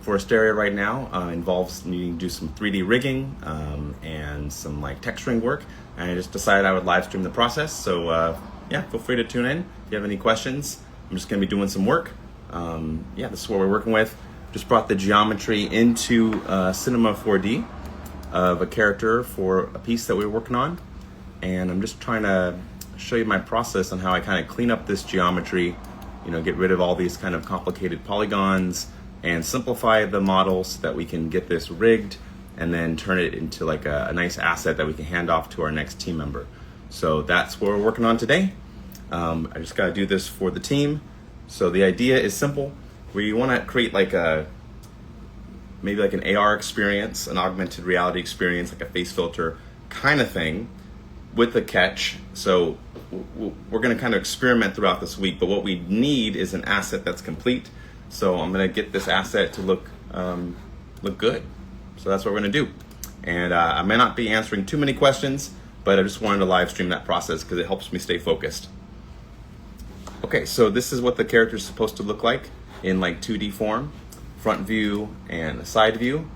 for Asteria right now involves needing to do some 3D rigging and some like texturing work. And I just decided I would live stream the process. So yeah, feel free to tune in if you have any questions. I'm just going to be doing some work. Yeah, this is what we're working with. Just brought the geometry into Cinema 4D of a character for a piece that we were working on. And I'm just trying to show you my process on how I kind of clean up this geometry, you know, get rid of all these kind of complicated polygons and simplify the model so that we can get this rigged and then turn it into like a nice asset that we can hand off to our next team member. So that's what we're working on today. I just got to do this for the team. So the idea is simple. We want to create like maybe like an AR experience, an augmented reality experience, like a face filter kind of thing with a catch. So we're going to kind of experiment throughout this week, but what we need is an asset that's complete. So I'm going to get this asset to look good. So that's what we're going to do. And I may not be answering too many questions, but I just wanted to live stream that process because it helps me stay focused. Okay, so this is what the character is supposed to look like in like 2D form, front view and side view,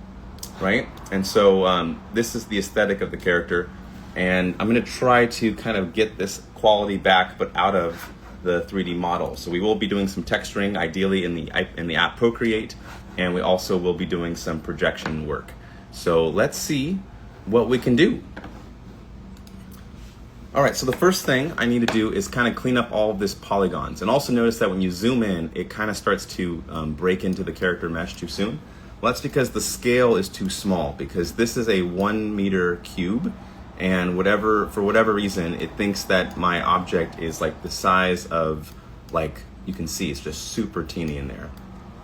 right? And so this is the aesthetic of the character. And I'm going to try to kind of get this quality back, but out of the 3D model. So we will be doing some texturing, ideally in the app Procreate, and we also will be doing some projection work. So let's see what we can do. All right, so the first thing I need to do is kind of clean up all of this polygons. And also notice that when you zoom in, it kind of starts to break into the character mesh too soon. Well, that's because the scale is too small, because this is a 1 meter cube. And for whatever reason, it thinks that my object is like the size of, like, you can see it's just super teeny in there,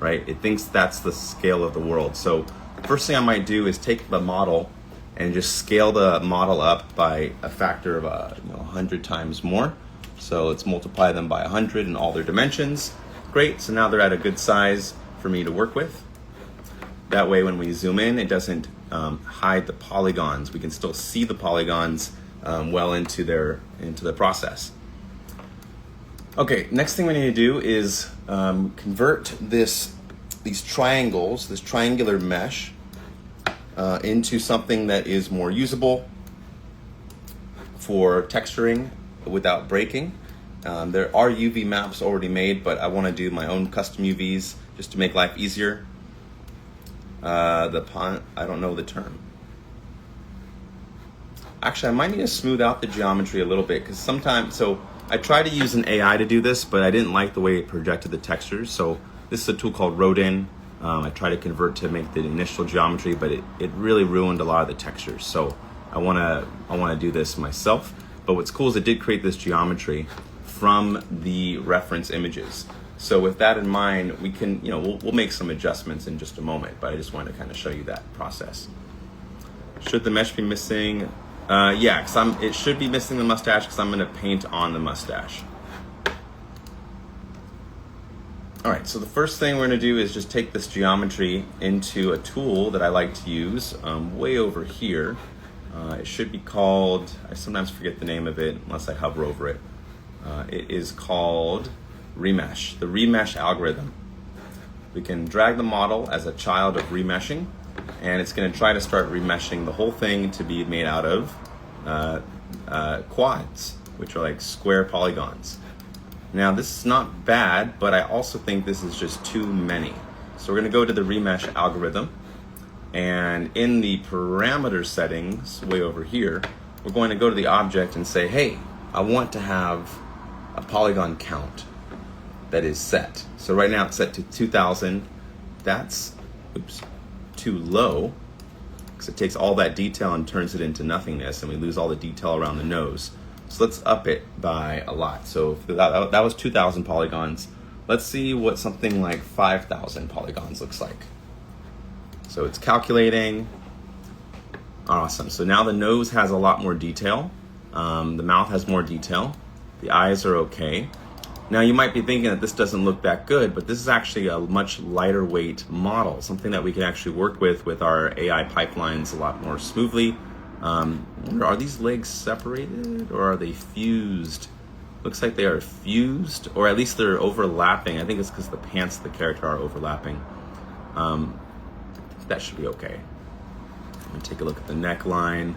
right? It thinks that's the scale of the world. So the first thing I might do is take the model and just scale the model up by a factor of 100 times more. So let's multiply them by 100 in all their dimensions. Great, so now they're at a good size for me to work with. That way when we zoom in, it doesn't hide the polygons. We can still see the polygons well into the process. Okay, next thing we need to do is convert these triangles, this triangular mesh, into something that is more usable for texturing without breaking. There are UV maps already made, but I want to do my own custom UVs just to make life easier. I don't know the term. Actually, I might need to smooth out the geometry a little bit, because sometimes, so I tried to use an AI to do this, but I didn't like the way it projected the textures. So this is a tool called Rodin. I tried to convert to make the initial geometry, but it really ruined a lot of the textures. So I wanna do this myself. But what's cool is it did create this geometry from the reference images. So with that in mind, we can, we'll make some adjustments in just a moment, but I just wanted to kind of show you that process. Should the mesh be missing? Yeah, because it should be missing the mustache, because I'm going to paint on the mustache. All right, so the first thing we're going to do is just take this geometry into a tool that I like to use way over here. It should be called, I sometimes forget the name of it unless I hover over it. It is called Remesh, the Remesh algorithm. We can drag the model as a child of remeshing, and it's going to try to start remeshing the whole thing to be made out of quads, which are like square polygons. Now this is not bad, but I also think this is just too many. So we're going to go to the Remesh algorithm, and in the parameter settings way over here, we're going to go to the object and say, hey, I want to have a polygon count that is set. So right now it's set to 2000. That's too low, because it takes all that detail and turns it into nothingness, and we lose all the detail around the nose. So let's up it by a lot. So that was 2000 polygons. Let's see what something like 5000 polygons looks like. So it's calculating. Awesome. So now the nose has a lot more detail. The mouth has more detail. The eyes are okay. Now you might be thinking that this doesn't look that good, but this is actually a much lighter weight model, something that we can actually work with our AI pipelines a lot more smoothly. I wonder, are these legs separated or are they fused? Looks like they are fused, or at least they're overlapping. I think it's because the pants of the character are overlapping. That should be okay. I'm gonna take a look at the neckline.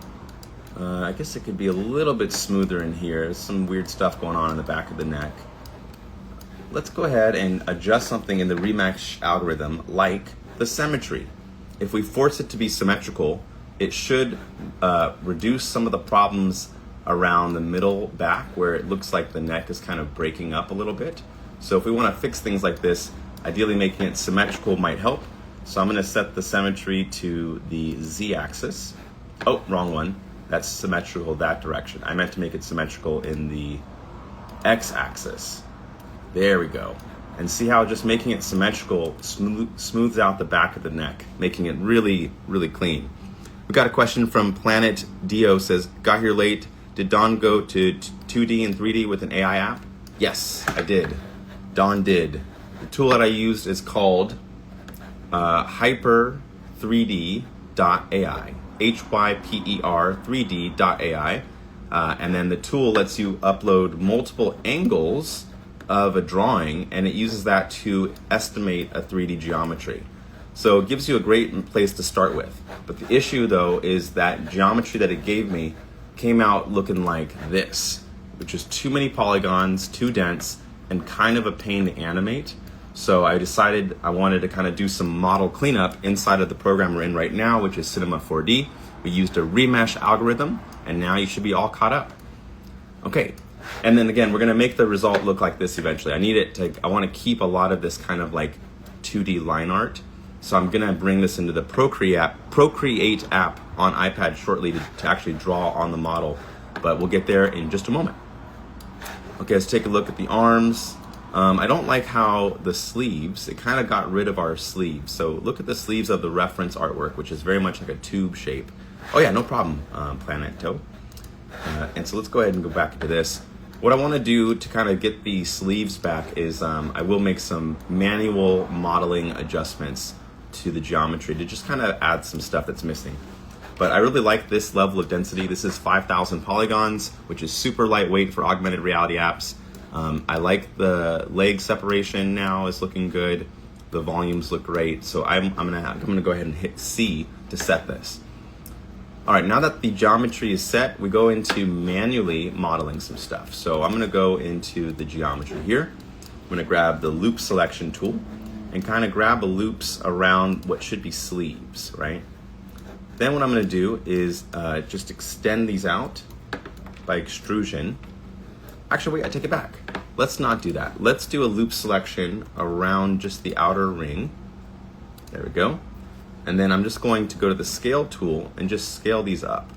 I guess it could be a little bit smoother in here. There's some weird stuff going on in the back of the neck. Let's go ahead and adjust something in the remesh algorithm, like the symmetry. If we force it to be symmetrical, it should reduce some of the problems around the middle back where it looks like the neck is kind of breaking up a little bit. So if we want to fix things like this, ideally making it symmetrical might help. So I'm going to set the symmetry to the Z-axis. Oh, wrong one. That's symmetrical that direction. I meant to make it symmetrical in the X-axis. There we go. And see how just making it symmetrical smooths out the back of the neck, making it really, really clean. We got a question from Planet Dio, says, got here late. Did Don go to 2D and 3D with an AI app? Yes, I did. Don did. The tool that I used is called Hyper3D.ai. HYPER 3D.ai. And then the tool lets you upload multiple angles of a drawing, and it uses that to estimate a 3D geometry. So it gives you a great place to start with. But the issue though is that geometry that it gave me came out looking like this, which is too many polygons, too dense, and kind of a pain to animate. So I decided I wanted to kind of do some model cleanup inside of the program we're in right now, which is Cinema 4D. We used a remesh algorithm, and now you should be all caught up. Okay, and then again, we're gonna make the result look like this eventually. I wanna keep a lot of this kind of like 2D line art. So I'm gonna bring this into the Procreate app on iPad shortly to actually draw on the model, but we'll get there in just a moment. Okay, let's take a look at the arms. I don't like how the sleeves, it kind of got rid of our sleeves. So look at the sleeves of the reference artwork, which is very much like a tube shape. Oh yeah, no problem, Planet Toe. And so let's go ahead and go back into this. What I want to do to kind of get the sleeves back is I will make some manual modeling adjustments to the geometry to just kind of add some stuff that's missing. But I really like this level of density. This is 5,000 polygons, which is super lightweight for augmented reality apps. I like the leg separation now, is looking good. The volumes look great. So I'm gonna go ahead and hit C to set this. All right, now that the geometry is set, we go into manually modeling some stuff. So I'm gonna go into the geometry here. I'm gonna grab the loop selection tool and kind of grab the loops around what should be sleeves, right? Then what I'm gonna do is just extend these out by extrusion. Actually, wait, I take it back. Let's not do that. Let's do a loop selection around just the outer ring. There we go. And then I'm just going to go to the scale tool and just scale these up.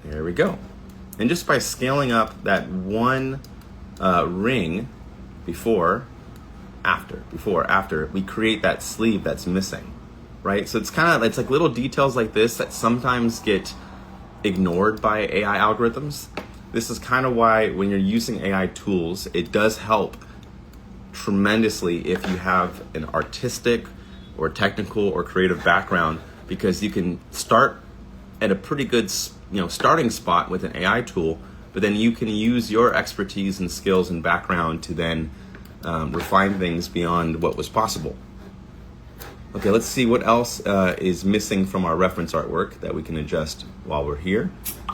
There we go. And just by scaling up that one ring before, after, we create that sleeve that's missing, right? So it's like little details like this that sometimes get ignored by AI algorithms. This is kind of why when you're using AI tools, it does help tremendously if you have an artistic or technical or creative background, because you can start at a pretty good starting spot with an AI tool, but then you can use your expertise and skills and background to then refine things beyond what was possible. Okay, let's see what else is missing from our reference artwork that we can adjust while we're here.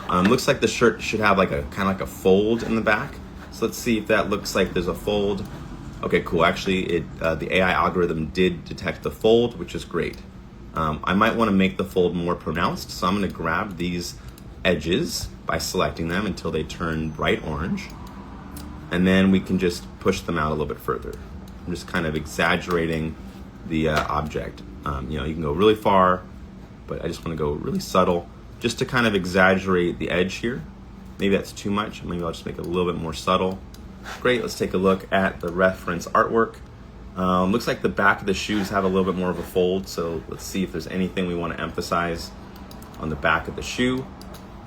Looks like the shirt should have like a kind of like a fold in the back. So let's see if that looks like there's a fold. Okay, cool. Actually, the AI algorithm did detect the fold, which is great. I might want to make the fold more pronounced, so I'm going to grab these edges by selecting them until they turn bright orange, and then we can just push them out a little bit further. I'm just kind of exaggerating the object. You can go really far, but I just want to go really subtle, just to kind of exaggerate the edge here. Maybe that's too much. Maybe I'll just make it a little bit more subtle. Great, let's take a look at the reference artwork. Looks like the back of the shoes have a little bit more of a fold, so let's see if there's anything we want to emphasize on the back of the shoe.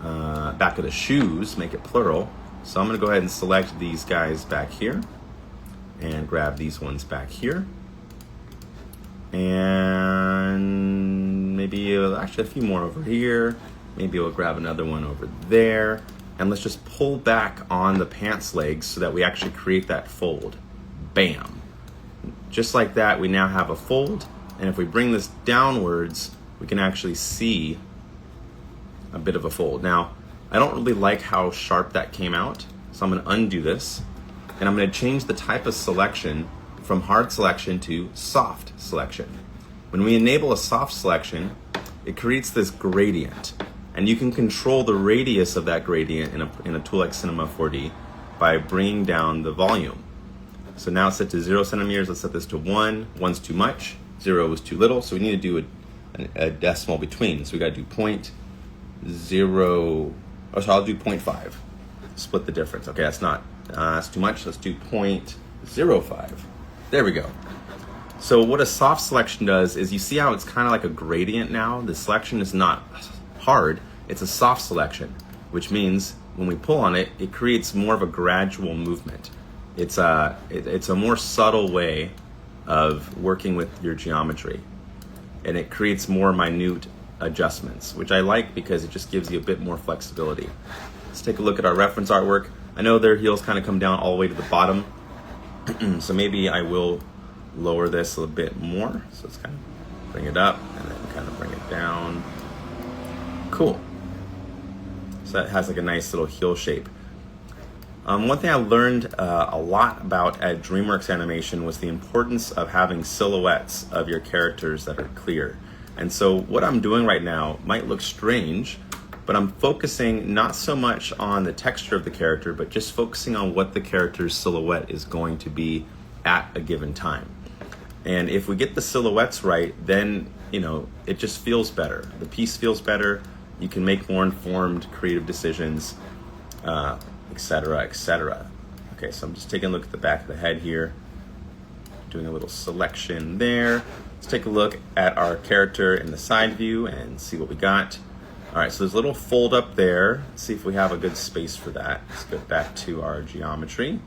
Back of the shoes, make it plural. So I'm going to go ahead and select these guys back here and grab these ones back here. And maybe actually a few more over here. Maybe we'll grab another one over there. And let's just pull back on the pants legs so that we actually create that fold. Bam. Just like that, we now have a fold, and if we bring this downwards, we can actually see a bit of a fold. Now, I don't really like how sharp that came out, so I'm gonna undo this, and I'm gonna change the type of selection from hard selection to soft selection. When we enable a soft selection, it creates this gradient, and you can control the radius of that gradient in a tool like Cinema 4D by bringing down the volume. So now it's set to 0 centimeters. Let's set this to 1. 1's too much, 0 is too little, so we need to do a decimal between. So we gotta do 0.0, so I'll do 0.5. Split the difference. Okay, that's too much. Let's do 0.05. There we go. So what a soft selection does is, you see how it's kind of like a gradient now? The selection is not hard, it's a soft selection, which means when we pull on it, it creates more of a gradual movement. It's a more subtle way of working with your geometry, and it creates more minute adjustments, which I like because it just gives you a bit more flexibility. Let's take a look at our reference artwork. I know their heels kind of come down all the way to the bottom, so maybe I will lower this a bit more. So let's kind of bring it up and then kind of bring it down. Cool. So that has like a nice little heel shape. One thing I learned a lot about at DreamWorks Animation was the importance of having silhouettes of your characters that are clear. And so what I'm doing right now might look strange, but I'm focusing not so much on the texture of the character, but just focusing on what the character's silhouette is going to be at a given time. And if we get the silhouettes right, then, it just feels better. The piece feels better. You can make more informed, creative decisions, etc., etc. Okay, so I'm just taking a look at the back of the head here, doing a little selection there. Let's take a look at our character in the side view and see what we got. All right, so there's a little fold up there. Let's see if we have a good space for that. Let's go back to our geometry.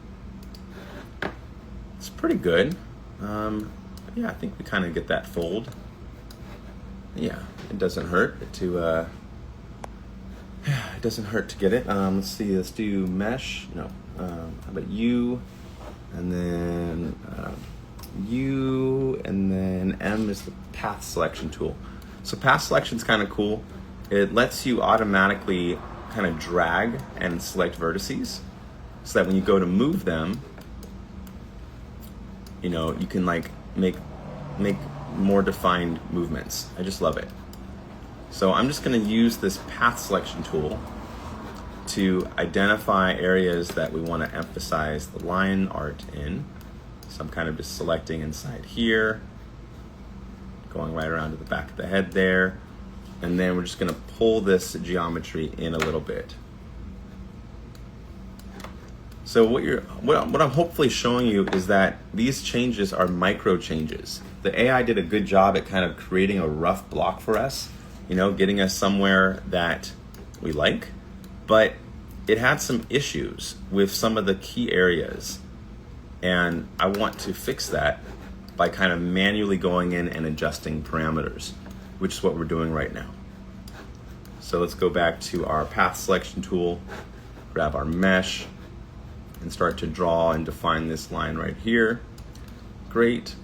It's pretty good. Yeah, I think we kind of get that fold. Yeah, it doesn't hurt to it doesn't hurt to get it. Let's see, let's do mesh. No, how about U, and then U, and then M is the path selection tool. So path selection is kind of cool. It lets you automatically kind of drag and select vertices, so that when you go to move them, you can like make more defined movements. I just love it. So I'm just going to use this path selection tool to identify areas that we want to emphasize the line art in. So I'm kind of just selecting inside here, going right around to the back of the head there, and then we're just going to pull this geometry in a little bit. So what I'm hopefully showing you is that these changes are micro changes. The AI did a good job at kind of creating a rough block for us, getting us somewhere that we like, but it had some issues with some of the key areas, and I want to fix that by kind of manually going in and adjusting parameters, which is what we're doing right now. So let's go back to our path selection tool, grab our mesh, and start to draw and define this line right here. Great.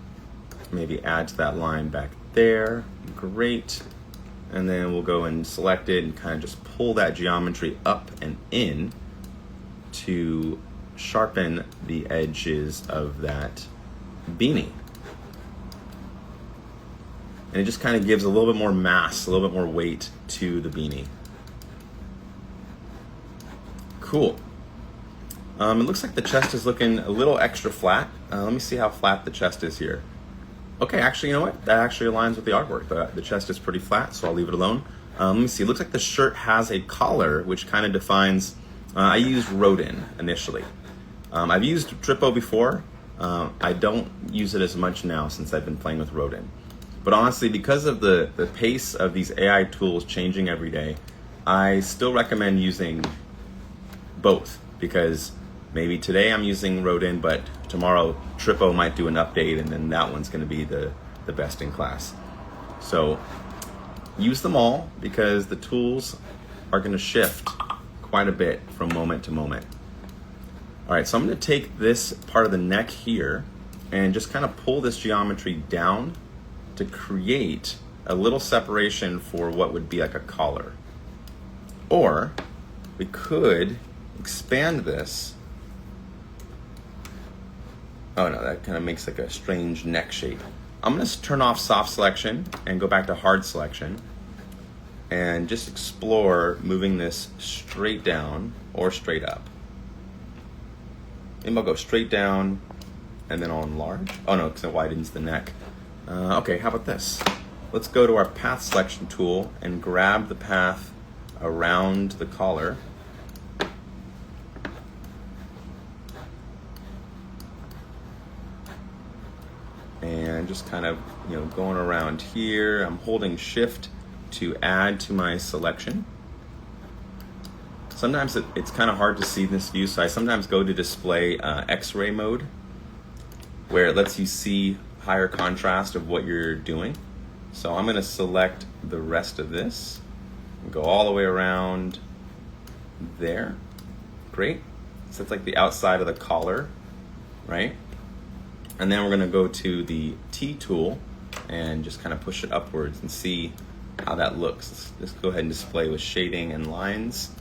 Maybe add to that line back there. Great. And then we'll go and select it and kind of just pull that geometry up and in to sharpen the edges of that beanie. And it just kind of gives a little bit more mass, a little bit more weight to the beanie. Cool. It looks like the chest is looking a little extra flat. Let me see how flat the chest is here. Okay, actually, you know what? That actually aligns with the artwork. The chest is pretty flat, so I'll leave it alone. Let me see. It looks like the shirt has a collar, which kind of defines... I used Rodin initially. I've used Drippo before. I don't use it as much now since I've been playing with Rodin. But honestly, because of the pace of these AI tools changing every day, I still recommend using both, because maybe today I'm using Rodin, but tomorrow Drippo might do an update, and then that one's going to be the best in class. So use them all, because the tools are going to shift quite a bit from moment to moment. All right, so I'm going to take this part of the neck here, and just kind of pull this geometry down to create a little separation for what would be like a collar. Or we could expand this. Oh no, that kind of makes like a strange neck shape. I'm going to turn off soft selection and go back to hard selection and just explore moving this straight down or straight up. Maybe I'll go straight down and then I'll enlarge. Oh no, because it widens the neck. Okay, how about this? Let's go to our path selection tool and grab the path around the collar. And just kind of, going around here. I'm holding shift to add to my selection. Sometimes it's kind of hard to see in this view, so I sometimes go to display X-ray mode, where it lets you see higher contrast of what you're doing. So I'm going to select the rest of this and go all the way around there. Great. So it's like the outside of the collar, right? And then we're going to go to the T tool and just kind of push it upwards and see how that looks. Let's go ahead and display with shading and lines.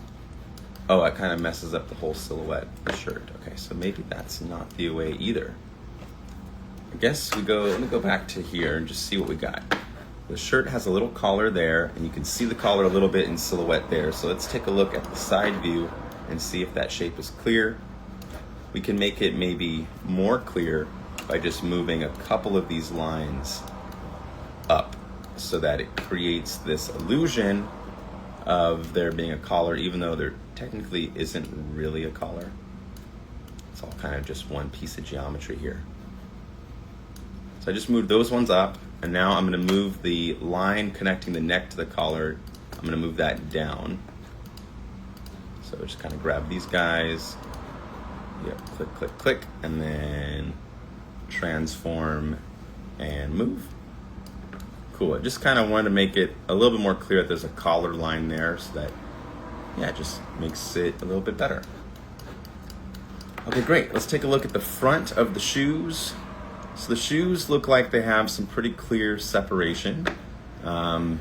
Oh, it kind of messes up the whole silhouette of the shirt. Okay, so maybe that's not the way either. I guess let me go back to here and just see what we got. The shirt has a little collar there, and you can see the collar a little bit in silhouette there. So let's take a look at the side view and see if that shape is clear. We can make it maybe more clear by just moving a couple of these lines up so that it creates this illusion of there being a collar, even though there technically isn't really a collar. It's all kind of just one piece of geometry here. So I just moved those ones up, and now I'm going to move the line connecting the neck to the collar. I'm going to move that down. So just kind of grab these guys. Yep, click, click, click, and then transform and move. Cool. I just kind of wanted to make it a little bit more clear that there's a collar line there, so that, it just makes it a little bit better. Okay, great. Let's take a look at the front of the shoes. So the shoes look like they have some pretty clear separation. All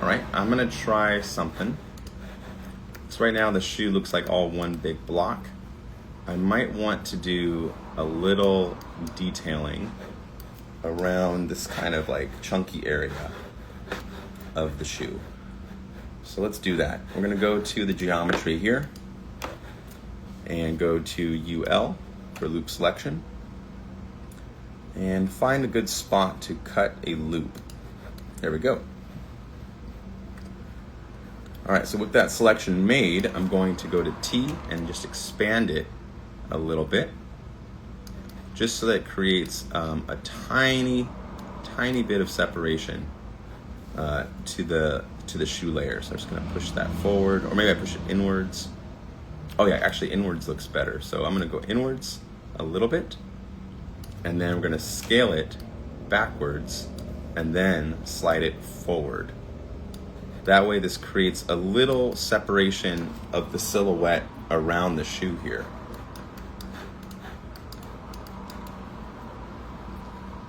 right, I'm gonna try something. So right now the shoe looks like all one big block. I might want to do a little detailing around this kind of like chunky area of the shoe. So let's do that. We're gonna go to the geometry here and go to UL for loop selection and find a good spot to cut a loop. There we go. All right, so with that selection made, I'm going to go to T and just expand it a little bit, just so that it creates a tiny bit of separation to the shoe layer. So I'm just gonna push that forward, or maybe I push it inwards. Oh yeah, actually inwards looks better. So I'm gonna go inwards a little bit, and then we're gonna scale it backwards and then slide it forward. That way this creates a little separation of the silhouette around the shoe here.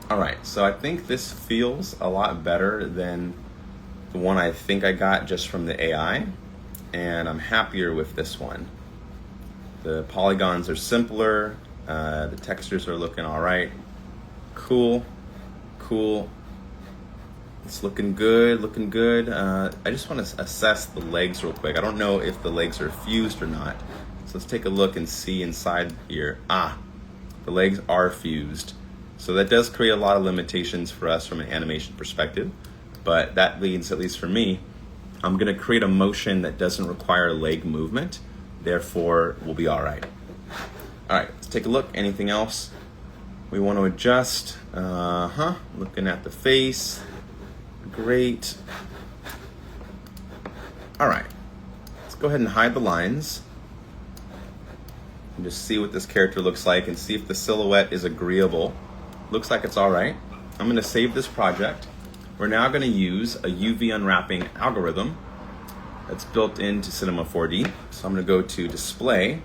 All right, so I think this feels a lot better than the one I think I got just from the AI, and I'm happier with this one. The polygons are simpler, the textures are looking all right. Cool. It's looking good. I just want to assess the legs real quick. I don't know if the legs are fused or not. So let's take a look and see inside here. The legs are fused. So that does create a lot of limitations for us from an animation perspective, but that leads, at least for me, I'm gonna create a motion that doesn't require leg movement, therefore we'll be all right. All right, let's take a look. Anything else we want to adjust? Looking at the face. Great. All right, let's go ahead and hide the lines and just see what this character looks like and see if the silhouette is agreeable. Looks like it's all right. I'm going to save this project. We're now going to use a UV unwrapping algorithm that's built into Cinema 4D. So I'm going to go to Display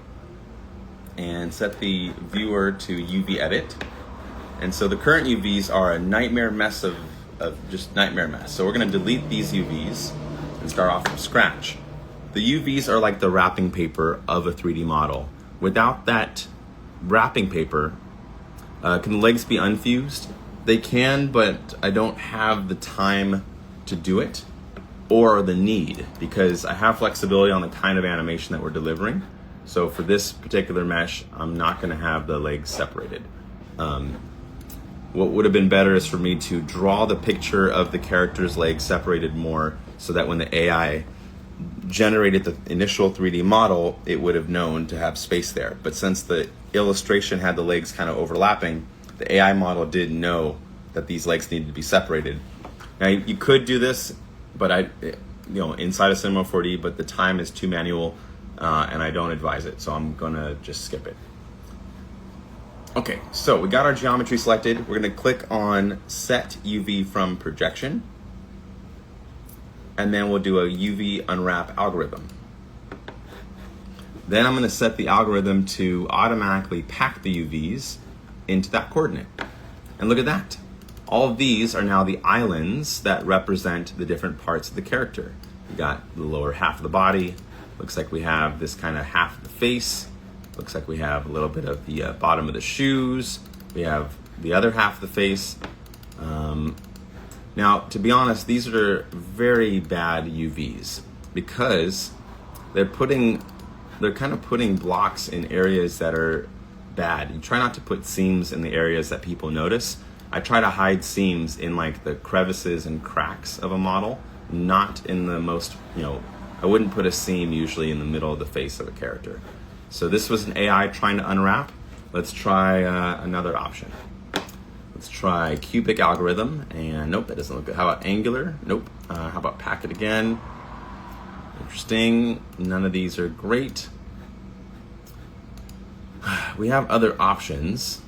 and set the viewer to UV Edit. And so the current UVs are a nightmare mess of just nightmare mess. So we're gonna delete these UVs and start off from scratch. The UVs are like the wrapping paper of a 3D model. Without that wrapping paper, can the legs be unfused? They can, but I don't have the time to do it or the need, because I have flexibility on the kind of animation that we're delivering. So for this particular mesh, I'm not gonna have the legs separated. What would have been better is for me to draw the picture of the character's legs separated more, so that when the AI generated the initial 3D model, it would have known to have space there. But since the illustration had the legs kind of overlapping, the AI model didn't know that these legs needed to be separated. Now you could do this, but inside of Cinema 4D, but the time is too manual, and I don't advise it, so I'm gonna just skip it. Okay, so we got our geometry selected. We're gonna click on Set UV from Projection, and then we'll do a UV unwrap algorithm. Then I'm gonna set the algorithm to automatically pack the UVs into that coordinate. And look at that. All of these are now the islands that represent the different parts of the character. We got the lower half of the body. Looks like we have this kind of half of the face. Looks like we have a little bit of the bottom of the shoes. We have the other half of the face. Now, to be honest, these are very bad UVs because they're kind of putting blocks in areas that are bad. You try not to put seams in the areas that people notice. I try to hide seams in like the crevices and cracks of a model, not in the most, I wouldn't put a seam usually in the middle of the face of a character. So this was an AI trying to unwrap. Let's try another option. Let's try cubic algorithm, and nope, that doesn't look good. How about angular? Nope. How about pack it again? Interesting. None of these are great. We have other options.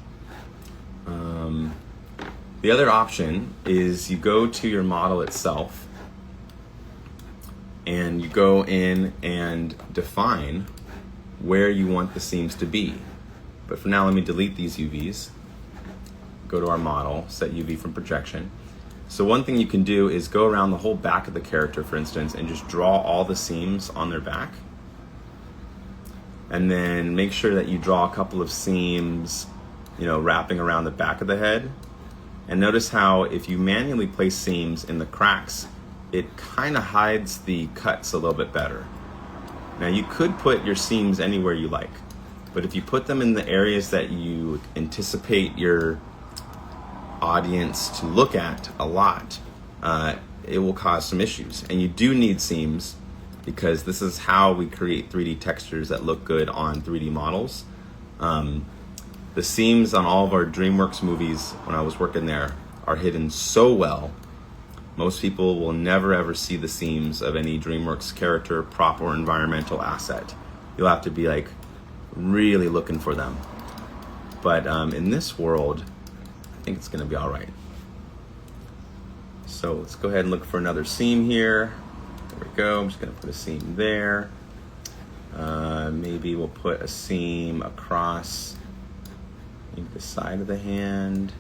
The other option is you go to your model itself and you go in and define where you want the seams to be. But for now, let me delete these UVs. Go to our model, set UV from projection. So one thing you can do is go around the whole back of the character, for instance, and just draw all the seams on their back. And then make sure that you draw a couple of seams, wrapping around the back of the head. And notice how if you manually place seams in the cracks, it kind of hides the cuts a little bit better. Now you could put your seams anywhere you like, but if you put them in the areas that you anticipate your audience to look at a lot, it will cause some issues. And you do need seams because this is how we create 3D textures that look good on 3D models. The seams on all of our DreamWorks movies, when I was working there, are hidden so well. Most people will never ever see the seams of any DreamWorks character, prop, or environmental asset. You'll have to be like really looking for them. But in this world, I think it's gonna be all right. So let's go ahead and look for another seam here. There we go, I'm just gonna put a seam there. Maybe we'll put a seam across maybe the side of the hand.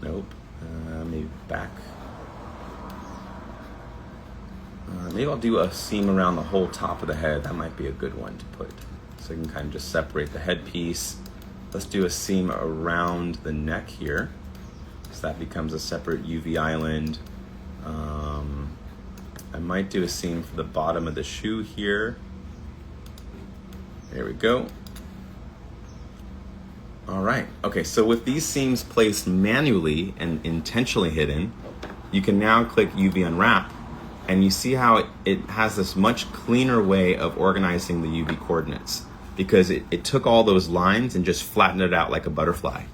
Nope. Maybe back. Maybe I'll do a seam around the whole top of the head. That might be a good one to put. So I can kind of just separate the headpiece. Let's do a seam around the neck here. So that becomes a separate UV island. I might do a seam for the bottom of the shoe here. There we go. All right, okay, so with these seams placed manually and intentionally hidden, you can now click UV Unwrap, and you see how it has this much cleaner way of organizing the UV coordinates, because it took all those lines and just flattened it out like a butterfly.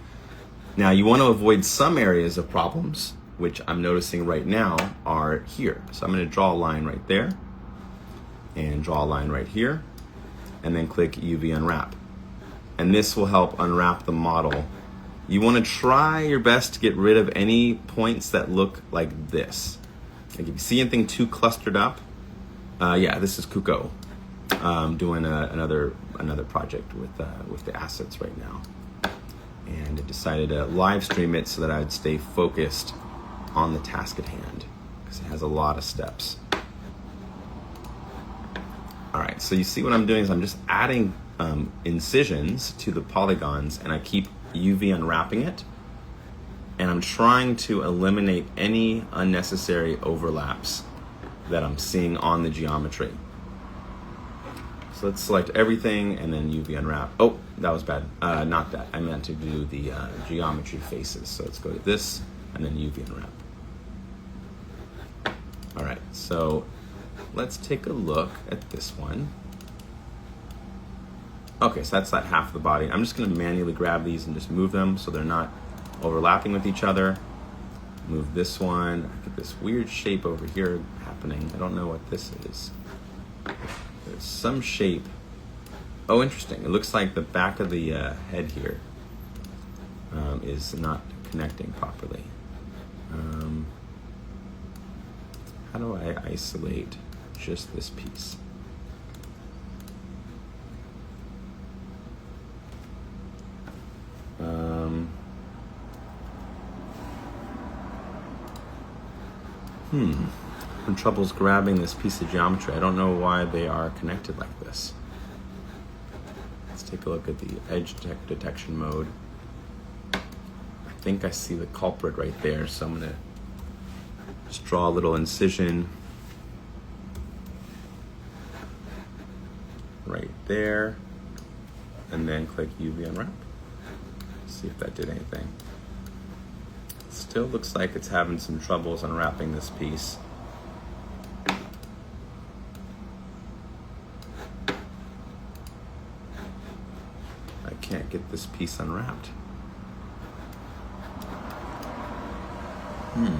Now, you want to avoid some areas of problems, which I'm noticing right now are here. So I'm going to draw a line right there, and draw a line right here, and then click UV Unwrap. And this will help unwrap the model. You want to try your best to get rid of any points that look like this. Like if you see anything too clustered up, yeah, this is Kuko doing another project with the assets right now. and I decided to live stream it so that I'd stay focused on the task at hand, because it has a lot of steps. All right, so you see what I'm doing is I'm just adding incisions to the polygons, and I keep UV unwrapping it, and I'm trying to eliminate any unnecessary overlaps that I'm seeing on the geometry. So let's select everything and then UV unwrap. Oh, that was bad. Not that. I meant to do the geometry faces. So let's go to this and then UV unwrap. All right, so let's take a look at this one. Okay, so that's that half of the body. I'm just gonna manually grab these and just move them so they're not overlapping with each other. Move this one. I get this weird shape over here happening. I don't know what this is. There's some shape. Oh, interesting. It looks like the back of the head here is not connecting properly. How do I isolate just this piece? Having troubles grabbing this piece of geometry. I don't know why they are connected like this. Let's take a look at the edge detection mode. I think I see the culprit right there, so I'm gonna just draw a little incision right there, and then click UV unwrap. See if that did anything. Still looks like it's having some troubles unwrapping this piece. I can't get this piece unwrapped. I'm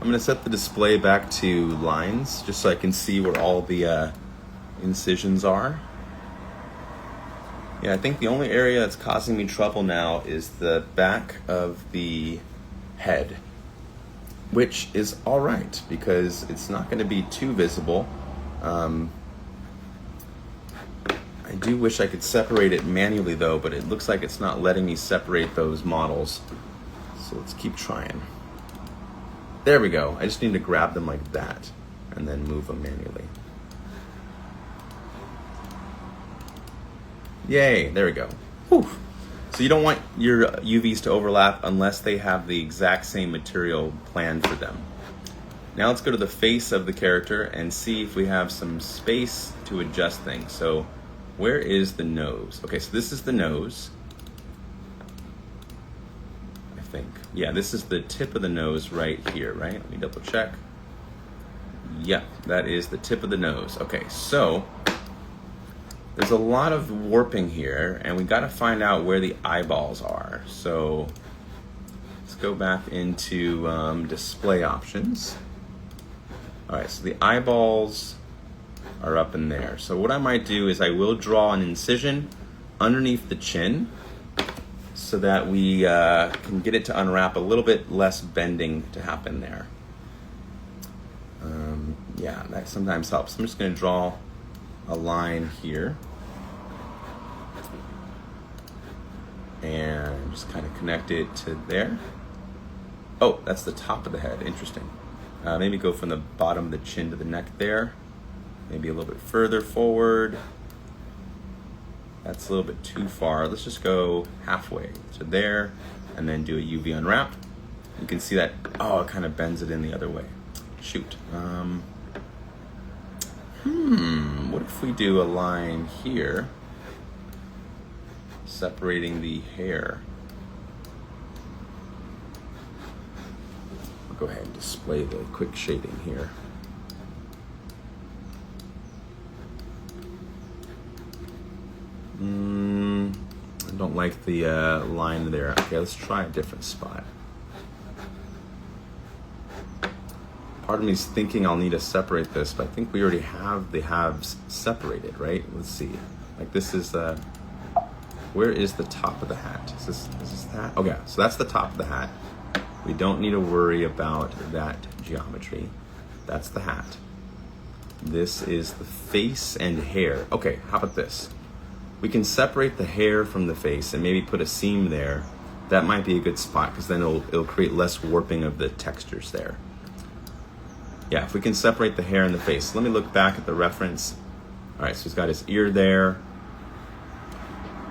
gonna set the display back to lines just so I can see where all the incisions are. Yeah, I think the only area that's causing me trouble now is the back of the head, which is all right because it's not going to be too visible. I do wish I could separate it manually though, but it looks like it's not letting me separate those models. So let's keep trying. There we go. I just need to grab them like that and then move them manually. Yay, there we go. Whew. So you don't want your UVs to overlap unless they have the exact same material planned for them. Now let's go to the face of the character and see if we have some space to adjust things. So where is the nose? Okay, so this is the nose. I think. Yeah, this is the tip of the nose right here, right? Let me double check. Yeah, that is the tip of the nose. Okay, so there's a lot of warping here, and we got to find out where the eyeballs are. So let's go back into display options. All right, so the eyeballs are up in there. So what I might do is I will draw an incision underneath the chin so that we can get it to unwrap, a little bit less bending to happen there. Yeah, that sometimes helps. I'm just going to draw a line here and just kind of connect it to there. Oh, that's the top of the head. Interesting. Maybe go from the bottom of the chin to the neck there. Maybe a little bit further forward. That's a little bit too far. Let's just go halfway to there and then do a UV unwrap. You can see that, oh, it kind of bends it in the other way. Shoot. What if we do a line here separating the hair? I'll go ahead and display the quick shading here. I don't like the line there. Okay, let's try a different spot. Part of me is thinking I'll need to separate this, but I think we already have the halves separated, right? Let's see. Like this is where is the top of the hat? Is this the hat? Okay, so that's the top of the hat. We don't need to worry about that geometry. That's the hat. This is the face and hair. Okay, how about this? We can separate the hair from the face and maybe put a seam there. That might be a good spot because then it'll create less warping of the textures there. Yeah, if we can separate the hair and the face. Let me look back at the reference. All right, so he's got his ear there.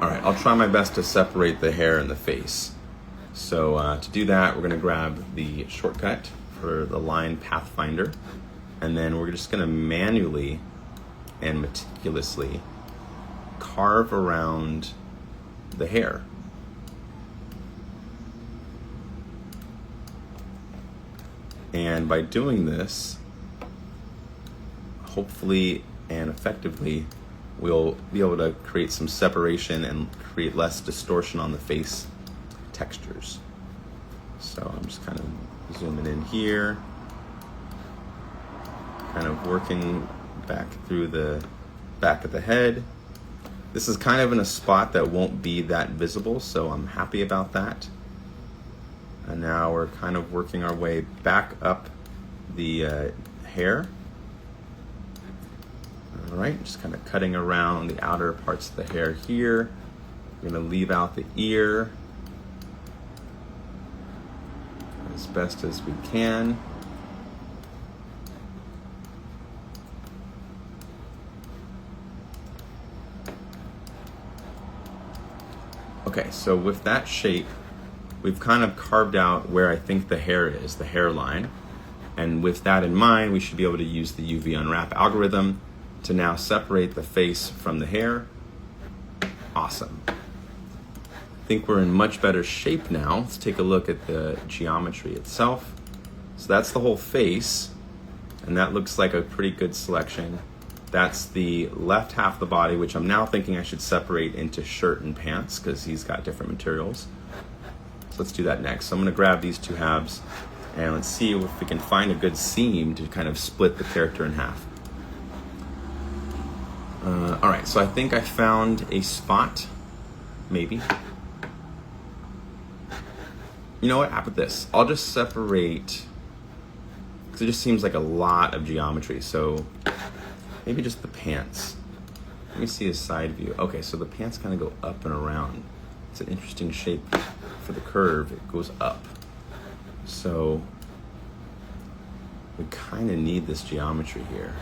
All right, I'll try my best to separate the hair and the face. So to do that, we're gonna grab the shortcut for the line Pathfinder, and then we're just gonna manually and meticulously carve around the hair. And by doing this, hopefully and effectively, we'll be able to create some separation and create less distortion on the face textures. So I'm just kind of zooming in here, kind of working back through the back of the head. This is kind of in a spot that won't be that visible, so I'm happy about that. And now we're kind of working our way back up the hair. All right, just kind of cutting around the outer parts of the hair here. We're gonna leave out the ear as best as we can. Okay, so with that shape, we've kind of carved out where I think the hair is, the hairline. And with that in mind, we should be able to use the UV unwrap algorithm to now separate the face from the hair. Awesome. I think we're in much better shape now. Let's take a look at the geometry itself. So that's the whole face, and that looks like a pretty good selection. That's the left half of the body, which I'm now thinking I should separate into shirt and pants because he's got different materials. So let's do that next. So I'm gonna grab these two halves and let's see if we can find a good seam to kind of split the character in half. All right, so I think I found a spot, maybe. You know what, how about this? I'll just separate, because it just seems like a lot of geometry. So maybe just the pants. Let me see a side view. Okay, so the pants kind of go up and around. It's an interesting shape for the curve. It goes up. So we kind of need this geometry here.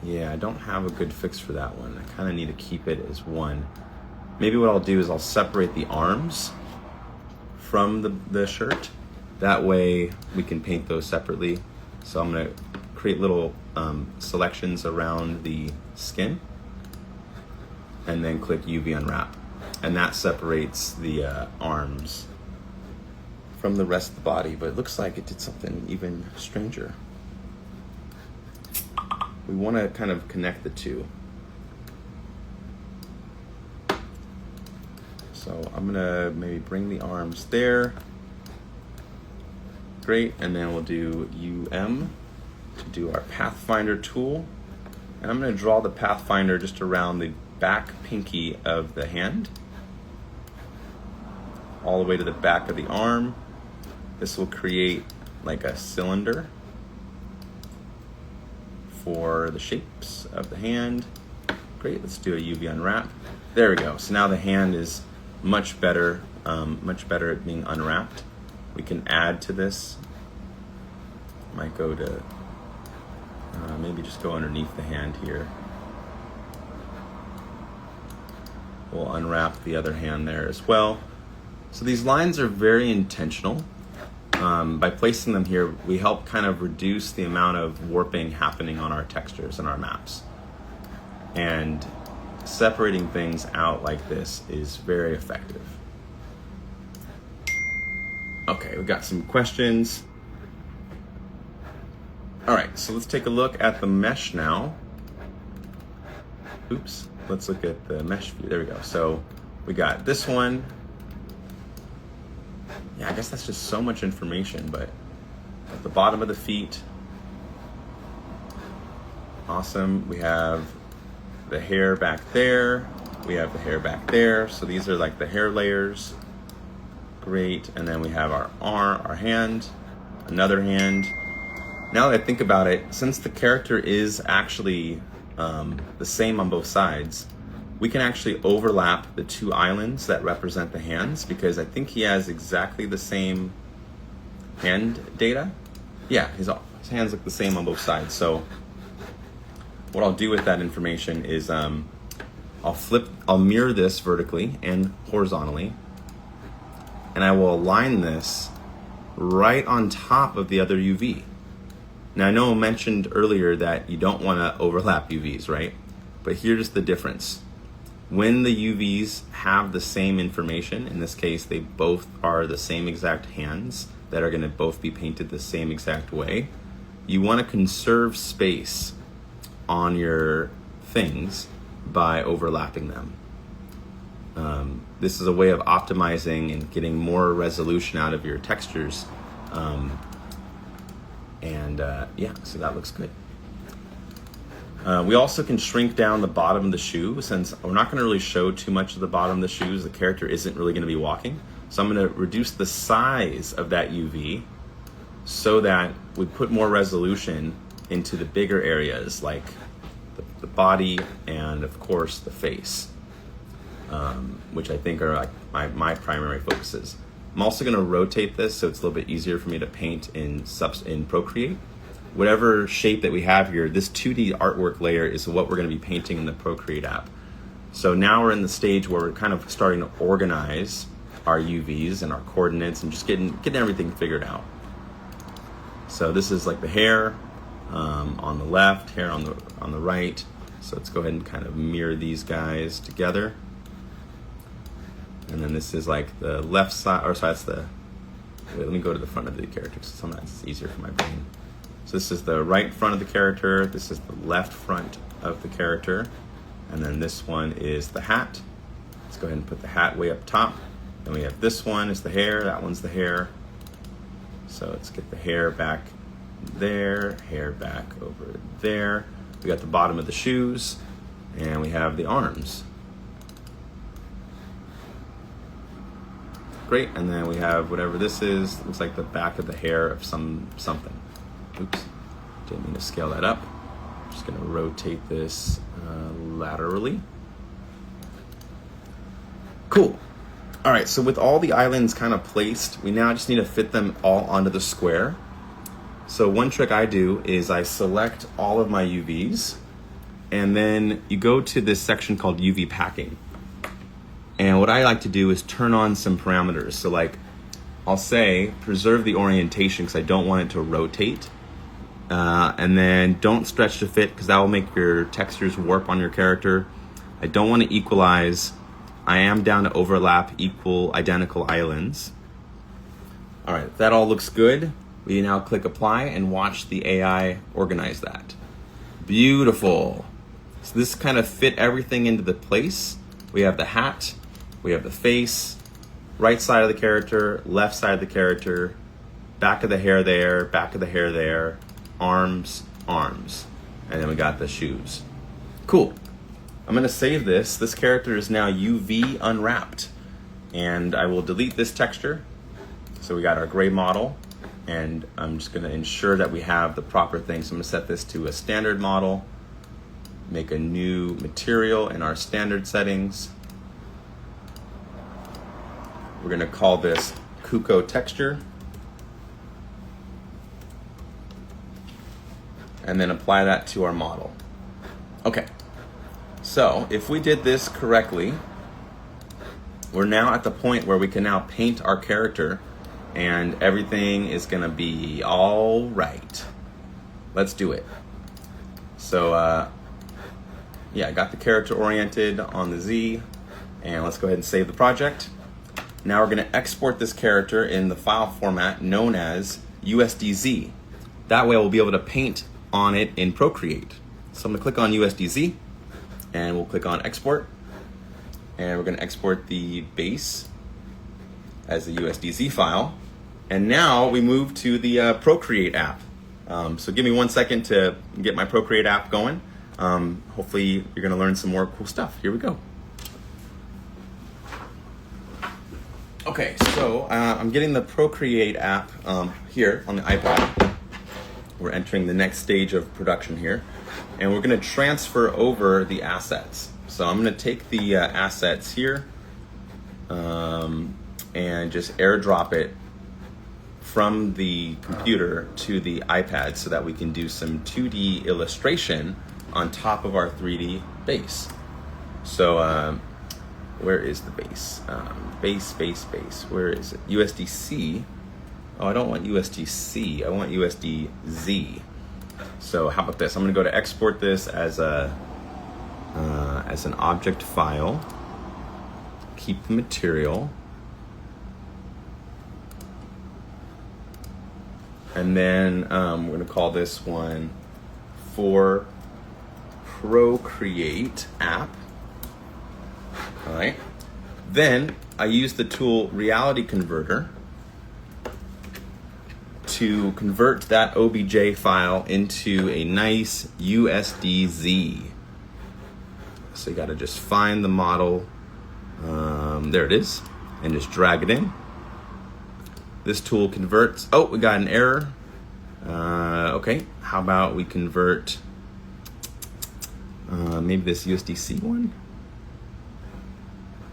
Yeah, I don't have a good fix for that one. I kind of need to keep it as one. Maybe what I'll do is I'll separate the arms from the shirt. That way we can paint those separately. So I'm gonna create little selections around the skin and then click UV unwrap. And that separates the arms from the rest of the body, but it looks like it did something even stranger. We want to kind of connect the two. So I'm gonna maybe bring the arms there. Great, and then we'll do UM to do our Pathfinder tool. And I'm gonna draw the Pathfinder just around the back pinky of the hand, all the way to the back of the arm. This will create like a cylinder for the shapes of the hand. Great, let's do a UV unwrap. There we go. So now the hand is much better at being unwrapped. We can add to this. Might go to, maybe just go underneath the hand here. We'll unwrap the other hand there as well. So these lines are very intentional. By placing them here, we help kind of reduce the amount of warping happening on our textures and our maps. And separating things out like this is very effective. Okay, we've got some questions. All right, so let's take a look at the mesh now. Oops, let's look at the mesh view. There we go. So we got this one. Yeah, I guess that's just so much information, but at the bottom of the feet, awesome. We have the hair back there. We have the hair back there. So these are like the hair layers. Great. And then we have our arm, our hand. another hand. Now that I think about it, since the character is actually the same on both sides, we can actually overlap the two islands that represent the hands, because I think he has exactly the same hand data. Yeah, his hands look the same on both sides. So what I'll do with that information is I'll mirror this vertically and horizontally, and I will align this right on top of the other UV. Now I know I mentioned earlier that you don't want to overlap UVs, right? But here's the difference. When the UVs have the same information, in this case they both are the same exact hands that are going to both be painted the same exact way, you want to conserve space on your things by overlapping them. This is a way of optimizing and getting more resolution out of your textures. Yeah, so that looks good. We also can shrink down the bottom of the shoe, since we're not going to really show too much of the bottom of the shoes. The character isn't really going to be walking. So I'm going to reduce the size of that UV so that we put more resolution into the bigger areas, like the body and of course the face, which I think are like my primary focuses. I'm also going to rotate this so it's a little bit easier for me to paint in Procreate. Whatever shape that we have here, this 2D artwork layer is what we're going to be painting in the Procreate app. So now we're in the stage where we're kind of starting to organize our UVs and our coordinates and just getting everything figured out. So this is like the hair on the left, hair on the right. So let's go ahead and kind of mirror these guys together. And then this is like the left side, or sorry, that's the, wait, let me go to the front of the character, because sometimes it's easier for my brain. So this is the right front of the character, this is the left front of the character, and then this one is the hat. Let's go ahead and put the hat way up top. Then we have this one is the hair, that one's the hair. So let's get the hair back there, hair back over there. We got the bottom of the shoes, and we have the arms. Great, and then we have whatever this is. Looks like the back of the hair of something. Oops, didn't mean to scale that up. I'm just gonna rotate this laterally. Cool. All right, so with all the islands kind of placed, we now just need to fit them all onto the square. So one trick I do is I select all of my UVs, and then you go to this section called UV packing. And what I like to do is turn on some parameters. So like, I'll say preserve the orientation because I don't want it to rotate. And then don't stretch to fit because that will make your textures warp on your character. I don't want to equalize. I am down to overlap equal identical islands. All right, that all looks good. We now click apply and watch the AI organize that. Beautiful. So this kind of fit everything into the place. We have the hat, we have the face, right side of the character, left side of the character, back of the hair there, back of the hair there, arms, arms. And then we got the shoes. Cool. I'm gonna save this. This character is now UV unwrapped. And I will delete this texture. So we got our gray model. And I'm just gonna ensure that we have the proper thing. So I'm gonna set this to a standard model, make a new material in our standard settings. We're gonna call this Kuko texture. And then apply that to our model. Okay, so if we did this correctly, we're now at the point where we can now paint our character and everything is gonna be all right. Let's do it. So yeah, I got the character oriented on the Z, and let's go ahead and save the project. Now we're gonna export this character in the file format known as USDZ. That way we'll be able to paint on it in Procreate. So I'm gonna click on USDZ, and we'll click on export, and we're gonna export the base as a USDZ file. And now we move to the Procreate app. So give me 1 second to get my Procreate app going. Hopefully you're gonna learn some more cool stuff. Here we go. Okay, so I'm getting the Procreate app here on the iPad. We're entering the next stage of production here, and we're going to transfer over the assets. So I'm going to take the assets here and just airdrop it from the computer to the iPad so that we can do some 2D illustration on top of our 3D base. So where is the base? Base. Where is it? USDC. Oh, I don't want USDC. I want USDZ. So how about this? I'm going to go to export this as an object file. Keep the material. And then we're going to call this one for Procreate app. All right. Then I use the tool Reality Converter to convert that OBJ file into a nice USDZ. So you got to just find the model. There it is, and just drag it in. This tool converts. Oh, we got an error. Okay, how about we convert maybe this USDC one?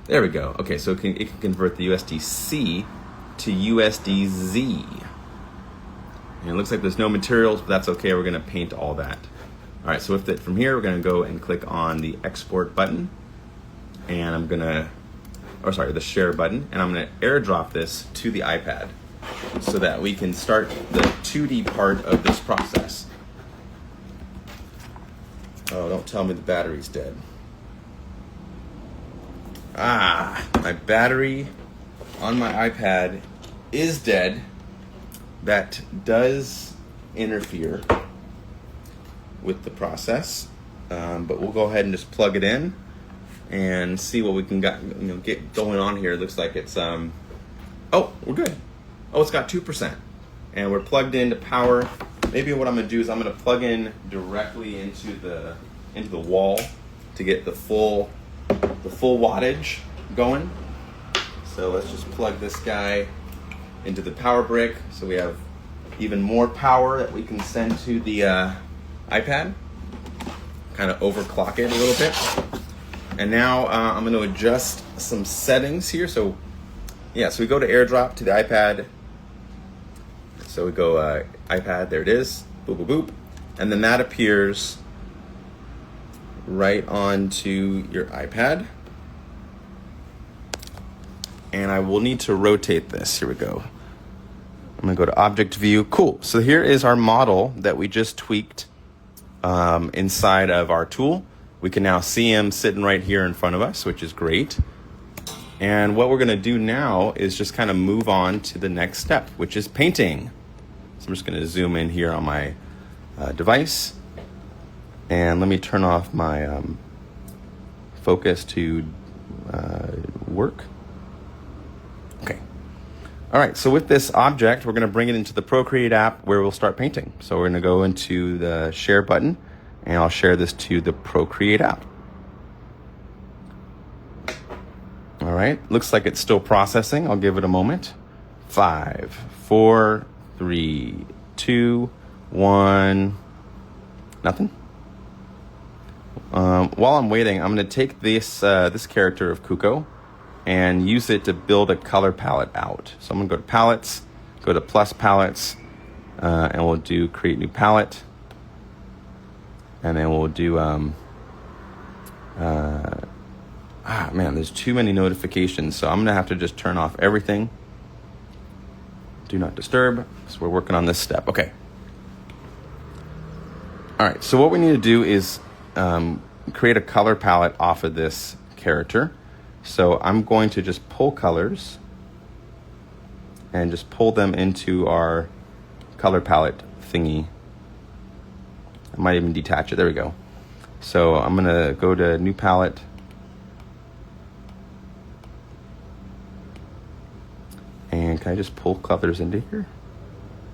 There we go. Okay, so it can convert the USDC to USDZ. And it looks like there's no materials, but that's okay. We're going to paint all that. All right, so from here, we're going to go and click on the export button. And I'm going to, the share button. And I'm going to airdrop this to the iPad so that we can start the 2D part of this process. Oh, don't tell me the battery's dead. My battery on my iPad is dead. That does interfere with the process, but we'll go ahead and just plug it in and see what we can get going on here. It looks like it's oh, we're good. Oh, it's got 2%, and we're plugged into power. Maybe what I'm gonna do is I'm gonna plug in directly into the wall to get the full wattage going. So let's just plug this guy into the power brick so we have even more power that we can send to the iPad. Kind of overclock it a little bit. And now I'm going to adjust some settings here. So yeah, so we go to airdrop to the iPad. So we go iPad, there it is, boop, boop, boop. And then that appears right onto your iPad. And I will need to rotate this. Here we go. I'm gonna go to object view. Cool. So here is our model that we just tweaked inside of our tool. We can now see him sitting right here in front of us, which is great. And what we're gonna do now is just kind of move on to the next step, which is painting. So I'm just gonna zoom in here on my device. And let me turn off my focus to work. Okay. All right, so with this object, we're going to bring it into the Procreate app where we'll start painting. So we're going to go into the share button, and I'll share this to the Procreate app. All right, looks like it's still processing. I'll give it a moment. 5, 4, 3, 2, 1, nothing. While I'm waiting, I'm going to take this character of Kuko and use it to build a color palette out. So I'm going to go to palettes, go to plus palettes, and we'll do create new palette. And then we'll do, man, there's too many notifications. So I'm going to have to just turn off everything. Do not disturb, because we're working on this step. Okay. All right, so what we need to do is create a color palette off of this character. So I'm going to just pull colors and just pull them into our color palette thingy. I might even detach it. There we go. So I'm going to go to new palette. And can I just pull colors into here?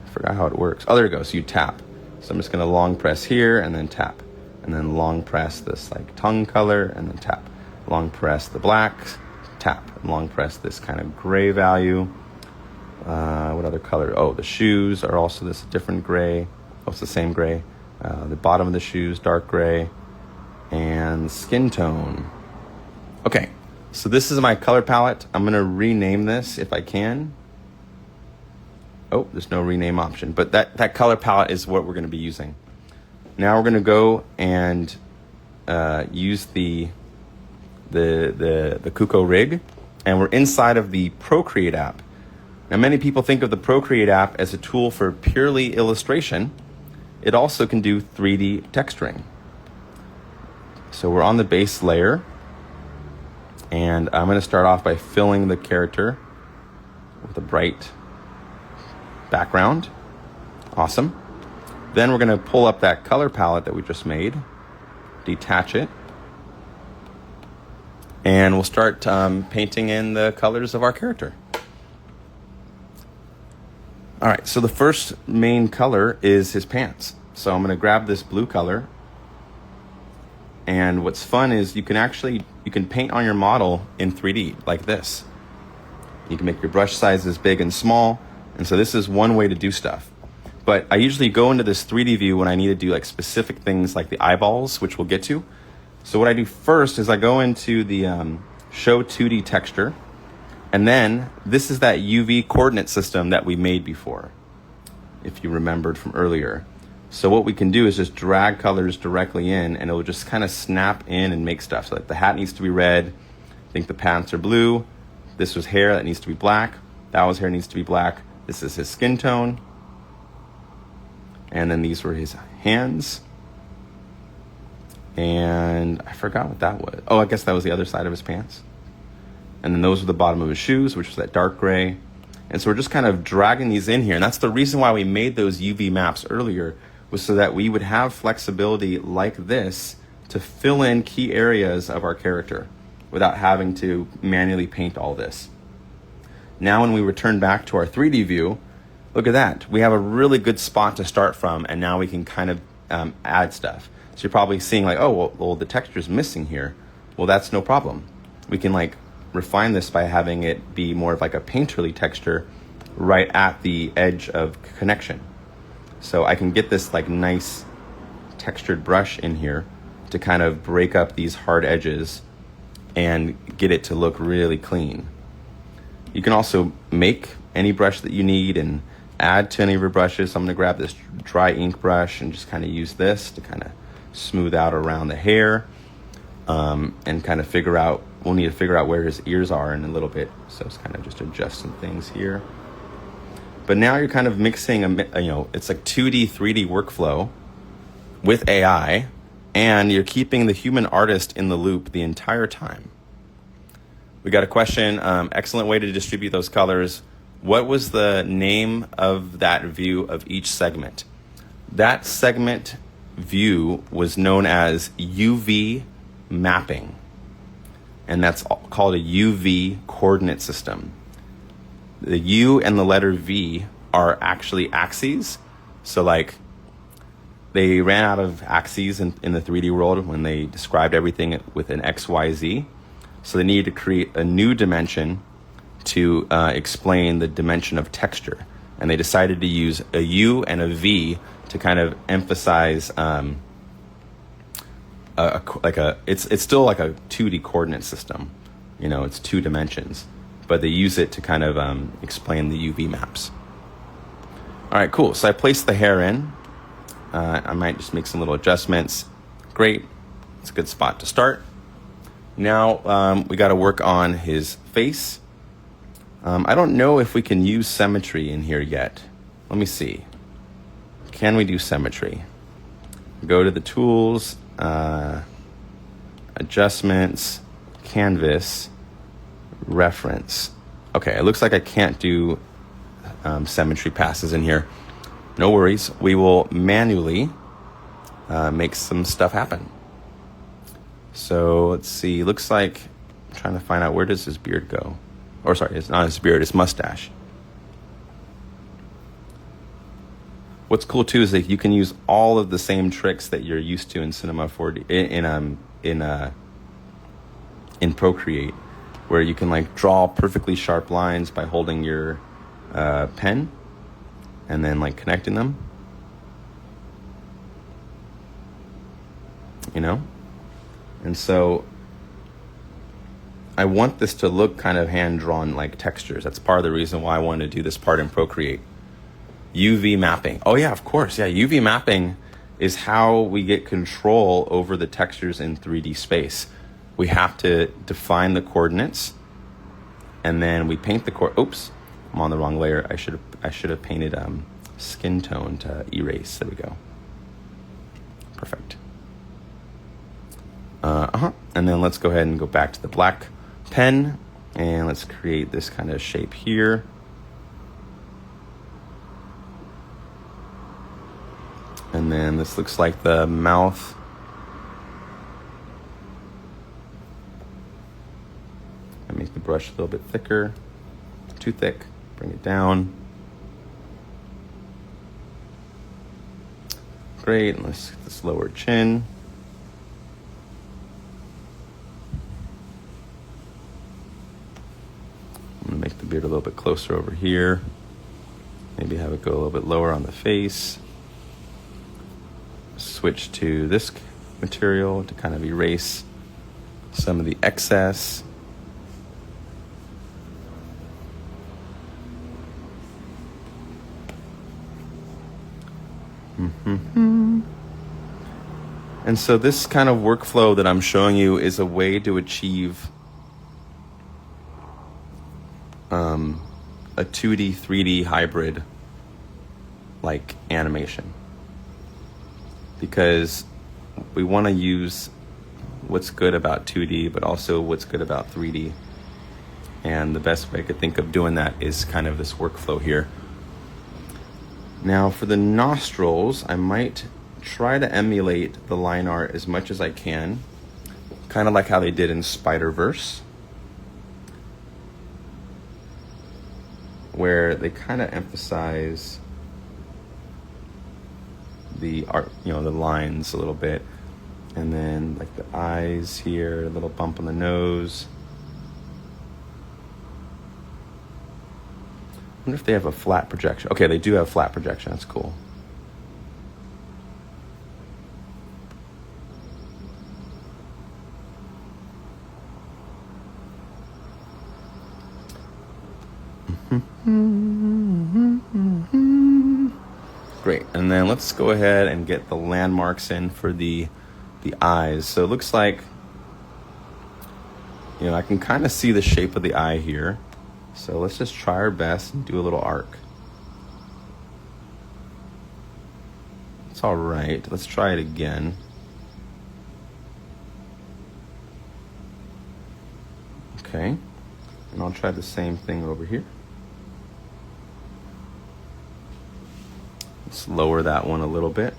I forgot how it works. Oh, there we go. So you tap. So I'm just going to long press here and then tap. And then long press this like tongue color and then tap. Long press the black, tap and long press this kind of gray value. What other color? Oh, the shoes are also this different gray. Oh, it's the same gray. The bottom of the shoes, dark gray. And skin tone. Okay, so this is my color palette. I'm gonna rename this if I can. Oh, there's no rename option, but that color palette is what we're gonna be using. Now we're gonna go and use the Kuko rig, and we're inside of the Procreate app. Now, many people think of the Procreate app as a tool for purely illustration. It also can do 3D texturing. So we're on the base layer, and I'm going to start off by filling the character with a bright background. Awesome. Then we're going to pull up that color palette that we just made, detach it, and we'll start painting in the colors of our character. All right, so the first main color is his pants. So I'm going to grab this blue color. And what's fun is you can paint on your model in 3D like this. You can make your brush sizes big and small. And so this is one way to do stuff. But I usually go into this 3D view when I need to do like specific things like the eyeballs, which we'll get to. So what I do first is I go into the Show 2D Texture. And then this is that UV coordinate system that we made before, if you remembered from earlier. So what we can do is just drag colors directly in, and it'll just kind of snap in and make stuff. So like the hat needs to be red. I think the pants are blue. This was hair that needs to be black. That was hair needs to be black. This is his skin tone. And then these were his hands. And I forgot what that was. Oh, I guess that was the other side of his pants. And then those are the bottom of his shoes, which is that dark gray. And so we're just kind of dragging these in here. And that's the reason why we made those UV maps earlier, was so that we would have flexibility like this to fill in key areas of our character without having to manually paint all this. Now when we return back to our 3D view, look at that. We have a really good spot to start from, and now we can kind of add stuff. So you're probably seeing like, oh, well, the texture's missing here. Well, that's no problem. We can like refine this by having it be more of like a painterly texture right at the edge of connection. So I can get this like nice textured brush in here to kind of break up these hard edges and get it to look really clean. You can also make any brush that you need and add to any of your brushes. So I'm going to grab this dry ink brush and just kind of use this to kind of smooth out around the hair, and kind of figure out, we'll need to figure out where his ears are in a little bit. So it's kind of just adjust some things here. But now you're kind of mixing, it's like 2D, 3D workflow with AI, and you're keeping the human artist in the loop the entire time. We got a question, excellent way to distribute those colors. What was the name of that view of each segment? That segment view was known as UV mapping, and that's called a UV coordinate system. The U and the letter V are actually axes. So like they ran out of axes in the 3D world when they described everything with an X, Y, Z. So they needed to create a new dimension to explain the dimension of texture. And they decided to use a U and a V to kind of emphasize it's still like a 2D coordinate system. It's 2 dimensions. But they use it to kind of explain the UV maps. All right, cool. So I placed the hair in. I might just make some little adjustments. Great. It's a good spot to start. Now we got to work on his face. I don't know if we can use symmetry in here yet. Let me see. Can we do symmetry? Go to the tools, adjustments, canvas, reference. Okay, it looks like I can't do symmetry passes in here. No worries. We will manually make some stuff happen. So let's see. Looks like I'm trying to find out, where does his beard go? Or sorry, it's not his beard, it's mustache. What's cool too is that you can use all of the same tricks that you're used to in Cinema 4D in Procreate where you can like draw perfectly sharp lines by holding your pen and then like connecting them, you know? And so I want this to look kind of hand-drawn like textures. That's part of the reason why I wanted to do this part in Procreate. UV mapping. Oh yeah, of course. Yeah, UV mapping is how we get control over the textures in 3D space. We have to define the coordinates, and then we paint the oops, I'm on the wrong layer. I should have painted skin tone to erase. There we go. Perfect. And then let's go ahead and go back to the black pen, and let's create this kind of shape here. And then this looks like the mouth. I make the brush a little bit thicker, too thick, bring it down. Great, and let's get this lower chin. I'm gonna make the beard a little bit closer over here. Maybe have it go a little bit lower on the face. Switch to this material to kind of erase some of the excess. And so this kind of workflow that I'm showing you is a way to achieve a 2D, 3D hybrid like animation. Because we want to use what's good about 2D, but also what's good about 3D. And the best way I could think of doing that is kind of this workflow here. Now for the nostrils, I might try to emulate the line art as much as I can, kind of like how they did in Spider-Verse, where they kind of emphasize the art, you know, the lines a little bit, and then like the eyes here, a little bump on the nose. I wonder if they have a flat projection. Okay, they do have flat projection. That's cool. Great, and then let's go ahead and get the landmarks in for the eyes. So it looks like, you know, I can kind of see the shape of the eye here. So let's just try our best and do a little arc. It's all right. Let's try it again. Okay, and I'll try the same thing over here. Let's lower that one a little bit.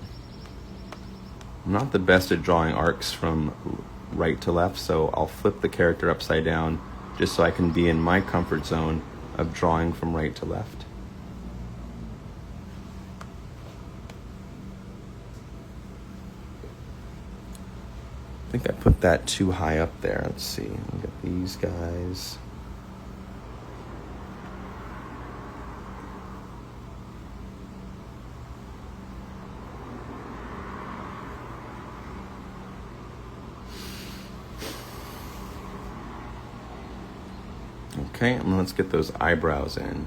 I'm not the best at drawing arcs from right to left, so I'll flip the character upside down just so I can be in my comfort zone of drawing from right to left. I think I put that too high up there. Let's see. Look at these guys. Okay, and let's get those eyebrows in.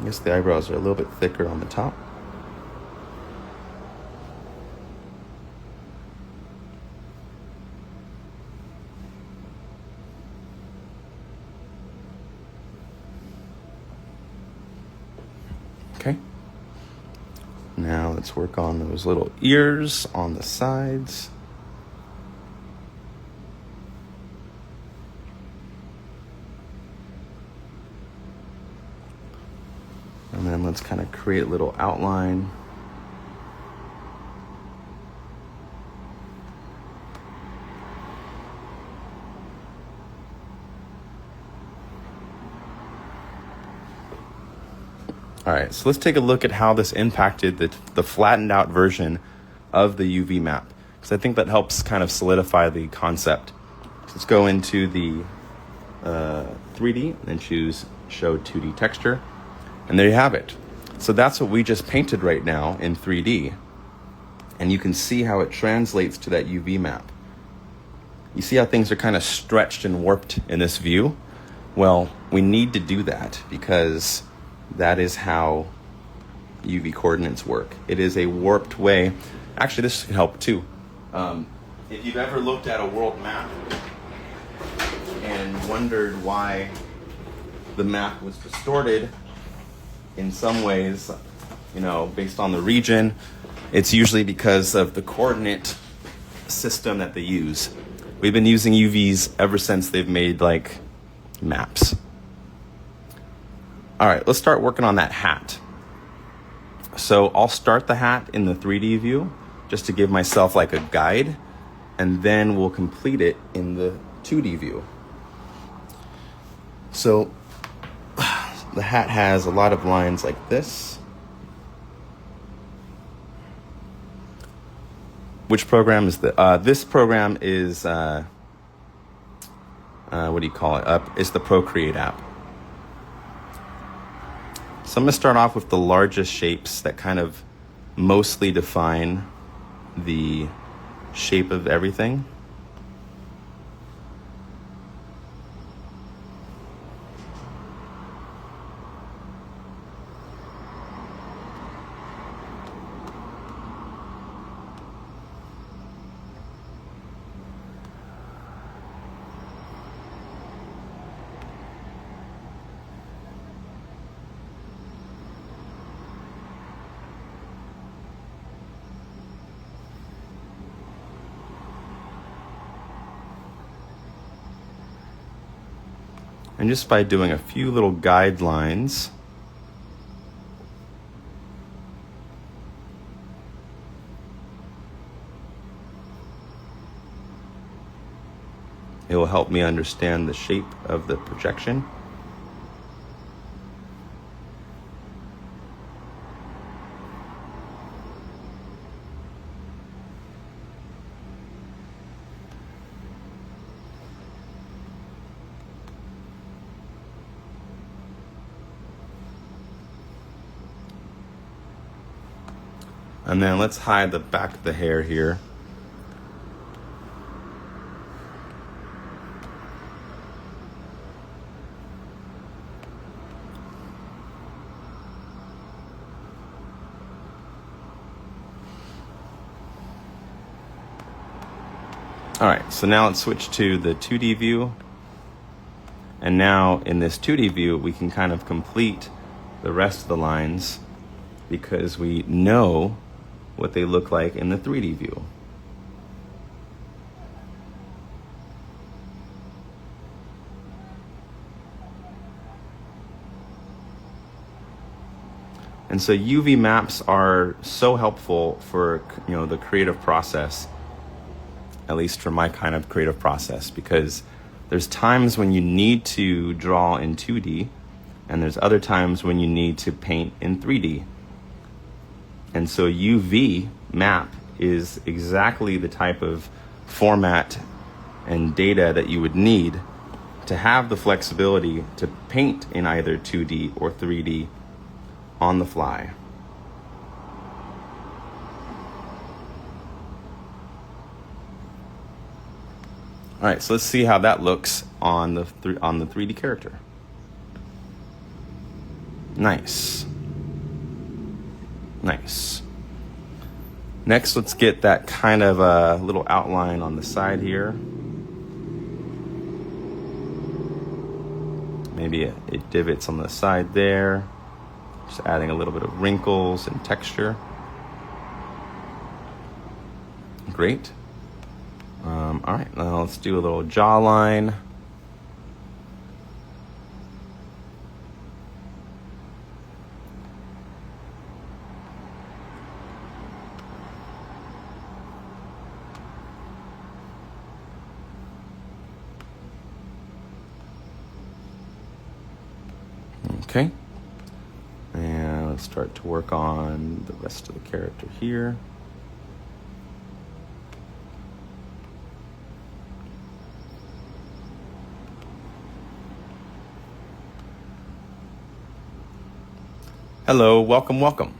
I guess the eyebrows are a little bit thicker on the top. Okay. Now let's work on those little ears on the sides. And then let's kind of create a little outline. All right, so let's take a look at how this impacted the flattened out version of the UV map, because I think that helps kind of solidify the concept. So let's go into the 3D and choose show 2D texture. And there you have it. So that's what we just painted right now in 3D. And you can see how it translates to that UV map. You see how things are kind of stretched and warped in this view? Well, we need to do that because that is how UV coordinates work. It is a warped way. Actually, this can help too. If you've ever looked at a world map and wondered why the map was distorted in some ways, based on the region, it's usually because of the coordinate system that they use. We've been using UVs ever since they've made maps. All right, let's start working on that hat. So I'll start the hat in the 3D view just to give myself a guide, and then we'll complete it in the 2D view. So the hat has a lot of lines like this. Which program is this program is, what do you call it? It's the Procreate app. So I'm going to start off with the largest shapes that kind of mostly define the shape of everything. And just by doing a few little guidelines, it will help me understand the shape of the projection. And then let's hide the back of the hair here. All right, so now let's switch to the 2D view. And now in this 2D view, we can kind of complete the rest of the lines because we know what they look like in the 3D view. And so UV maps are so helpful for the creative process, at least for my kind of creative process, because there's times when you need to draw in 2D and there's other times when you need to paint in 3D. And so UV map is exactly the type of format and data that you would need to have the flexibility to paint in either 2D or 3D on the fly. All right, so let's see how that looks on the 3D character. Nice. Nice. Next, let's get that kind of a little outline on the side here. Maybe it divots on the side there. Just adding a little bit of wrinkles and texture. Great. All right, now let's do a little jawline. Okay. And let's start to work on the rest of the character here. Hello, welcome, welcome.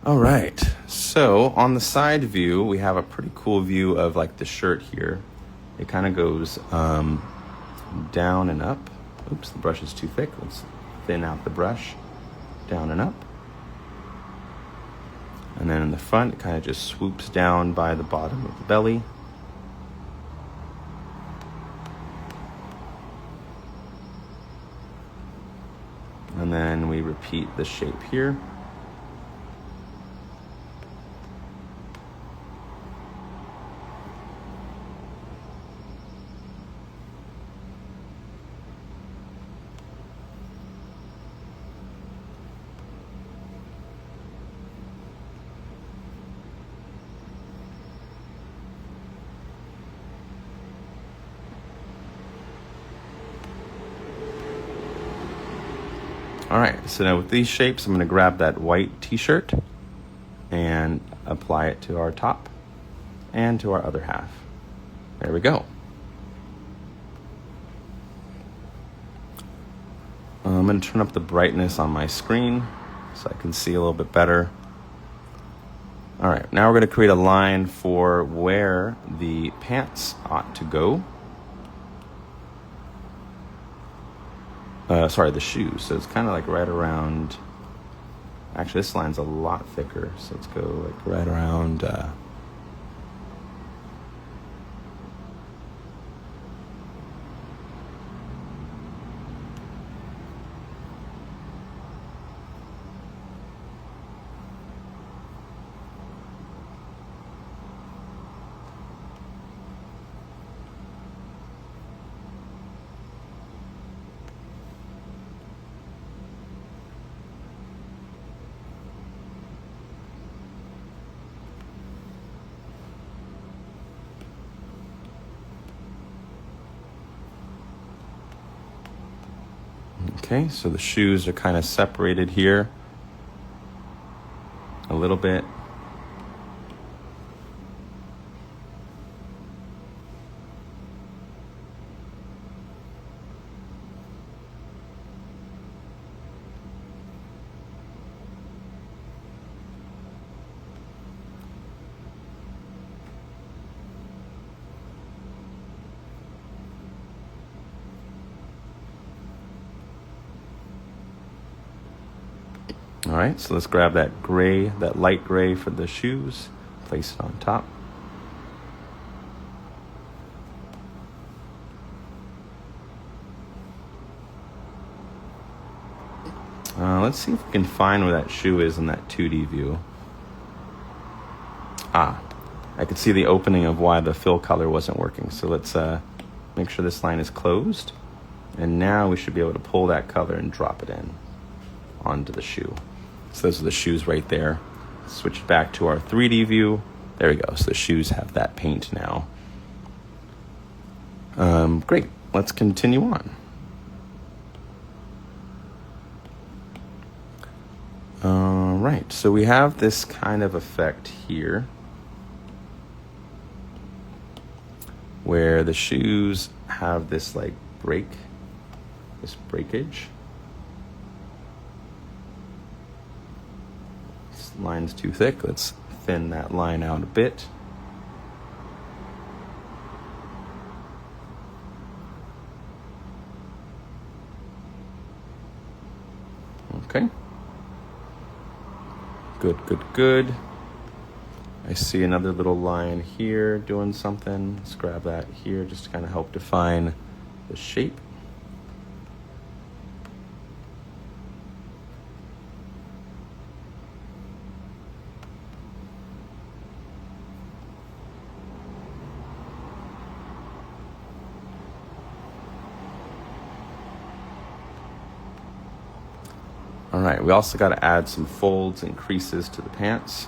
All right, so on the side view, we have a pretty cool view of like the shirt here. It kind of goes down and up. Oops, the brush is too thick. Let's thin out the brush. Down and up. And then in the front, it kind of just swoops down by the bottom of the belly. And then we repeat the shape here. All right, so now with these shapes, I'm going to grab that white t-shirt and apply it to our top and to our other half. There we go. I'm going to turn up the brightness on my screen so I can see a little bit better. All right, now we're going to create a line for where the pants ought to go. The shoes. So it's kind of like right around, actually this line's a lot thicker. So let's go like right around, okay, so the shoes are kind of separated here a little bit. All right, so let's grab that gray, that light gray for the shoes, place it on top. Let's see if we can find where that shoe is in that 2D view. I could see the opening of why the fill color wasn't working. So let's make sure this line is closed. And now we should be able to pull that color and drop it in onto the shoe. So those are the shoes right there. Switch back to our 3D view. There we go. So the shoes have that paint now. Great. Let's continue on. All right. So we have this kind of effect here where the shoes have this like this breakage. This line's too thick. Let's thin that line out a bit. Okay. Good. I see another little line here doing something. Let's grab that here just to kind of help define the shape. All right, we also got to add some folds and creases to the pants.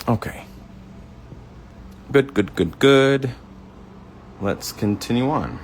Okay. Good, good, good, good. Let's continue on.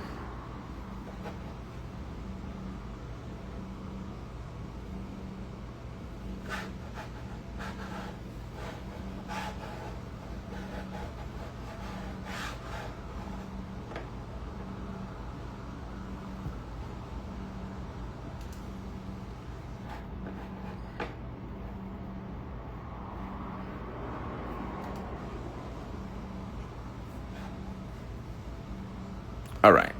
All right.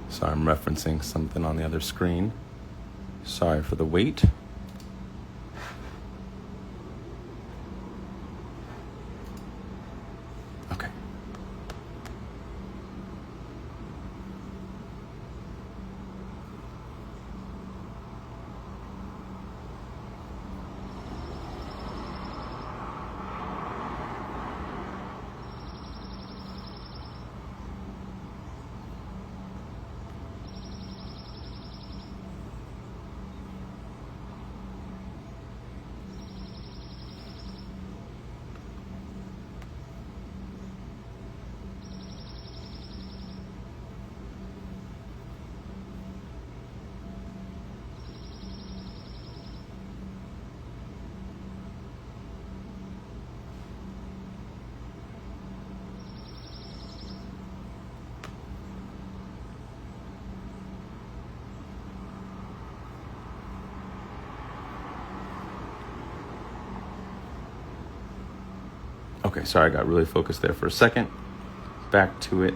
So I'm referencing something on the other screen. Sorry for the wait. Okay. Okay, sorry, I got really focused there for a second. Back to it.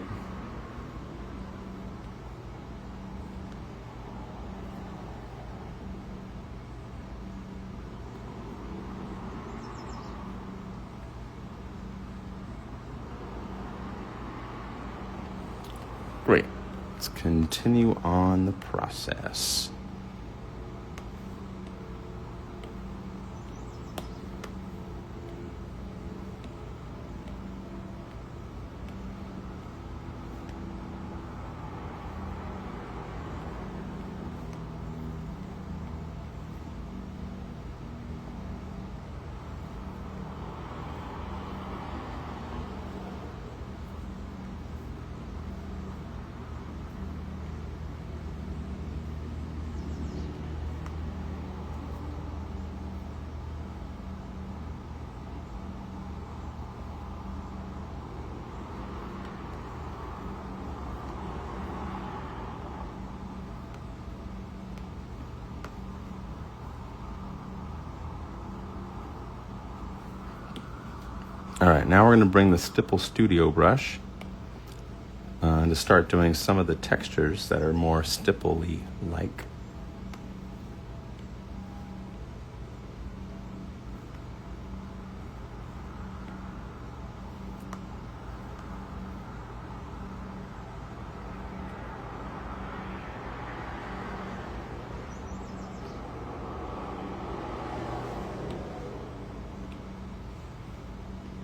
Great. Let's continue on the process. All right, now we're going to bring the Stipple Studio brush to start doing some of the textures that are more stipple-y like.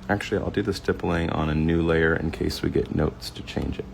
Actually, I'll do the stippling on a new layer in case we get notes to change it.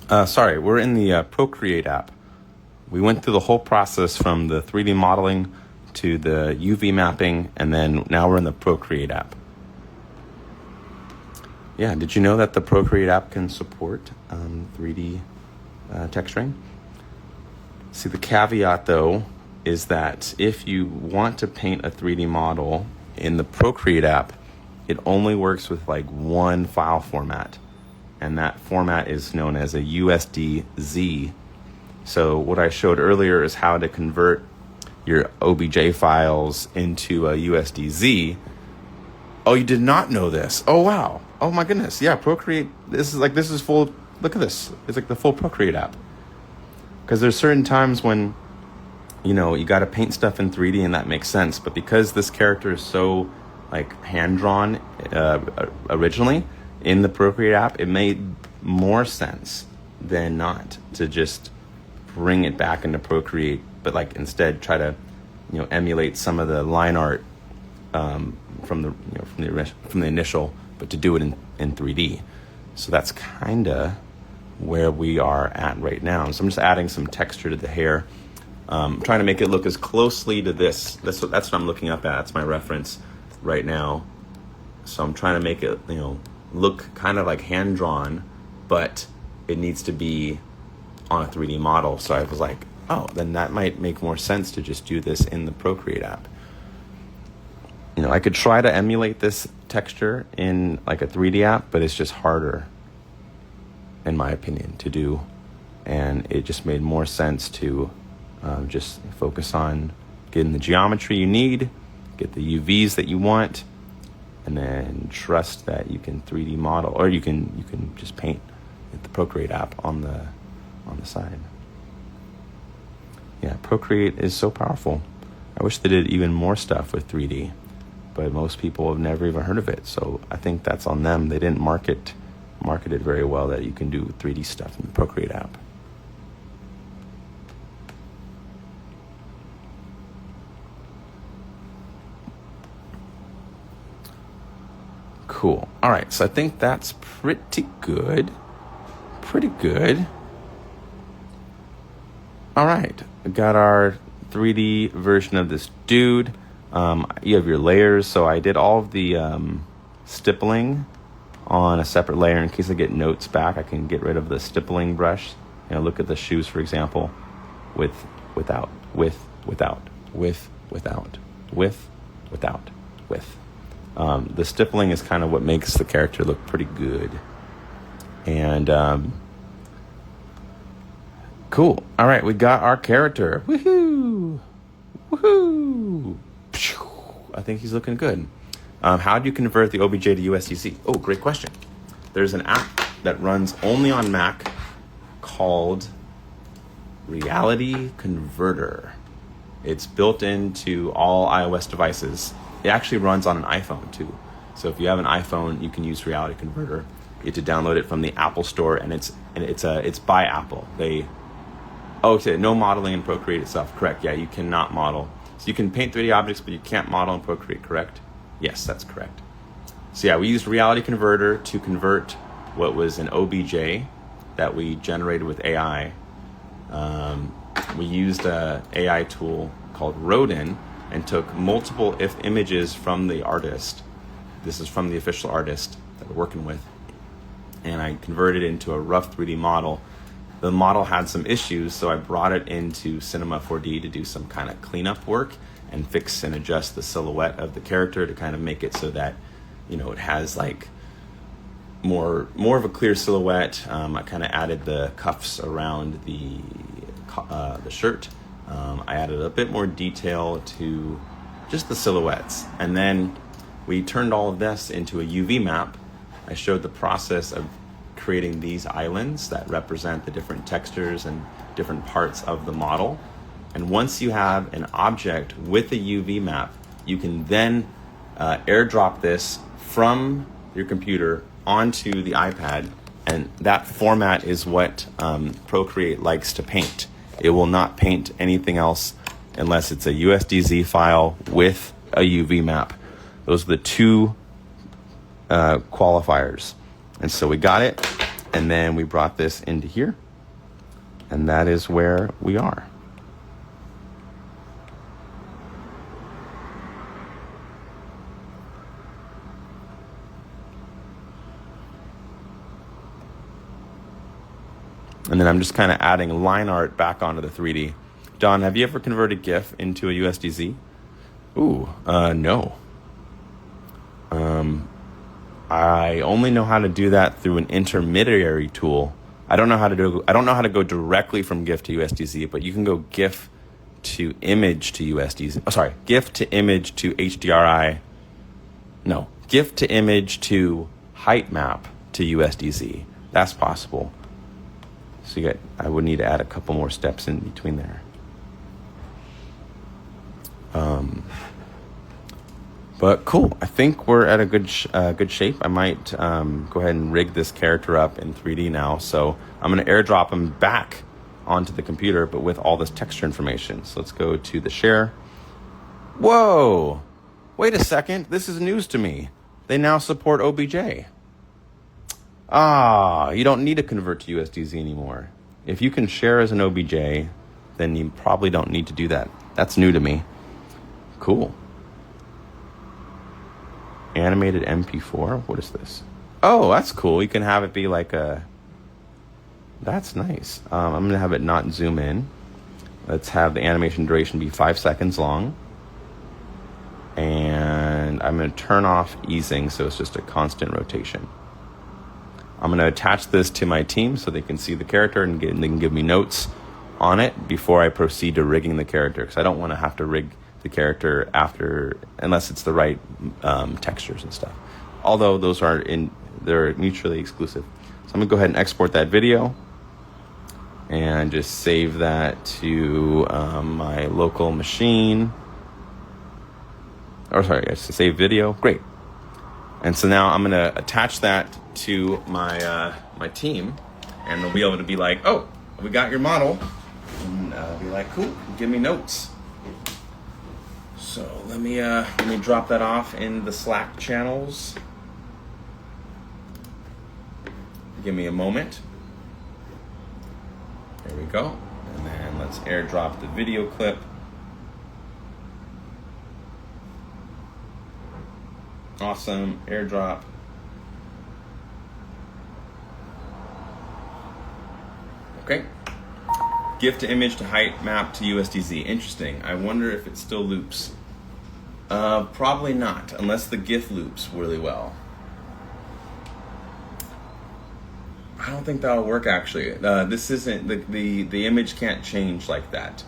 Sorry, we're in the Procreate app. We went through the whole process from the 3D modeling to the UV mapping, and then now we're in the Procreate app. Yeah, did you know that the Procreate app can support 3D texturing? See, the caveat, though, is that if you want to paint a 3D model in the Procreate app, it only works with like one file format, and that format is known as a USDZ. So what I showed earlier is how to convert your OBJ files into a USDZ. Oh, you did not know this? Oh, wow. Oh my goodness. Yeah, Procreate, this is full, look at this. It's like the full Procreate app. Because there's certain times when, you got to paint stuff in 3D and that makes sense. But because this character is so like hand-drawn originally in the Procreate app, it made more sense than not to just bring it back into Procreate, but like instead try to, emulate some of the line art from the initial, but to do it in 3D. So that's kind of where we are at right now. So I'm just adding some texture to the hair, trying to make it look as closely to this. That's what I'm looking up at. That's my reference right now. So I'm trying to make it, look kind of like hand drawn, but it needs to be on a 3D model. So I was like, oh, then that might make more sense to just do this in the Procreate app. I could try to emulate this texture in like a 3D app, but it's just harder, in my opinion, to do. And it just made more sense to just focus on getting the geometry you need, get the UVs that you want, and then trust that you can 3D model, or you can just paint with the Procreate app on the side. Yeah, Procreate is so powerful. I wish they did even more stuff with 3D, but most people have never even heard of it. So I think that's on them. They didn't market it very well that you can do 3D stuff in the Procreate app. Cool. All right, so I think that's pretty good. Pretty good. All right, we got our 3D version of this dude. You have your layers. So I did all of the stippling on a separate layer in case I get notes back. I can get rid of the stippling brush. Look at the shoes, for example, with, without, with, without, with, without, with, without, with. The stippling is kind of what makes the character look pretty good. And cool. All right, we got our character. Woohoo! Woohoo! I think he's looking good. How do you convert the OBJ to USDZ? Oh, great question. There's an app that runs only on Mac called Reality Converter. It's built into all iOS devices. It actually runs on an iPhone too. So if you have an iPhone, you can use Reality Converter. You have to download it from the Apple Store, and it's by Apple. No modeling in Procreate itself. Correct. Yeah, you cannot model. So you can paint 3D objects, but you can't model in Procreate. Correct? Yes, that's correct. So yeah, we used Reality Converter to convert what was an OBJ that we generated with AI. We used an AI tool called Rodin and took multiple images from the artist. This is from the official artist that we're working with. And I converted it into a rough 3D model. The model had some issues, so I brought it into Cinema 4D to do some kind of cleanup work and fix and adjust the silhouette of the character to kind of make it so that, it has like more of a clear silhouette. I kind of added the cuffs around the shirt. I added a bit more detail to just the silhouettes. And then we turned all of this into a UV map. I showed the process of creating these islands that represent the different textures and different parts of the model. And once you have an object with a UV map, you can then airdrop this from your computer onto the iPad. And that format is what Procreate likes to paint. It will not paint anything else unless it's a USDZ file with a UV map. Those are the two qualifiers. And so we got it. and then we brought this into here, and that is where we are. And then I'm just kind of adding line art back onto the 3D. Don, have you ever converted GIF into a USDZ? Ooh, no. I only know how to do that through an intermediary tool. I don't know how to go directly from GIF to USDZ, but you can go GIF to image to USDZ. Oh, sorry, GIF to image to HDRI. No, GIF to image to height map to USDZ. That's possible. So I would need to add a couple more steps in between there. But cool. I think we're at a good shape. I might go ahead and rig this character up in 3D now. So I'm going to airdrop him back onto the computer, but with all this texture information. So let's go to the share. Whoa! Wait a second. This is news to me. They now support OBJ. You don't need to convert to USDZ anymore. If you can share as an OBJ, then you probably don't need to do that. That's new to me. Cool. Animated MP4? What is this? Oh, that's cool. You can have it be like a... That's nice. I'm going to have it not zoom in. Let's have the animation duration be 5 seconds long. And I'm going to turn off easing so it's just a constant rotation. I'm going to attach this to my team so they can see the character and they can give me notes on it before I proceed to rigging the character, because I don't want to have to rig the character unless it's the right textures and stuff. Although they're mutually exclusive. So I'm going to go ahead and export that video and just save that to my local machine. Save video. Great. And so now I'm going to attach that to my my team, and they'll be able to be like, oh, we got your model. And be like, cool, give me notes. So let me drop that off in the Slack channels. Give me a moment. There we go. And then let's airdrop the video clip. Awesome, airdrop. Okay. GIF to image to height map to USDZ. Interesting. I wonder if it still loops. Probably not, unless the GIF loops really well. I don't think that'll work actually. This isn't the image can't change like that.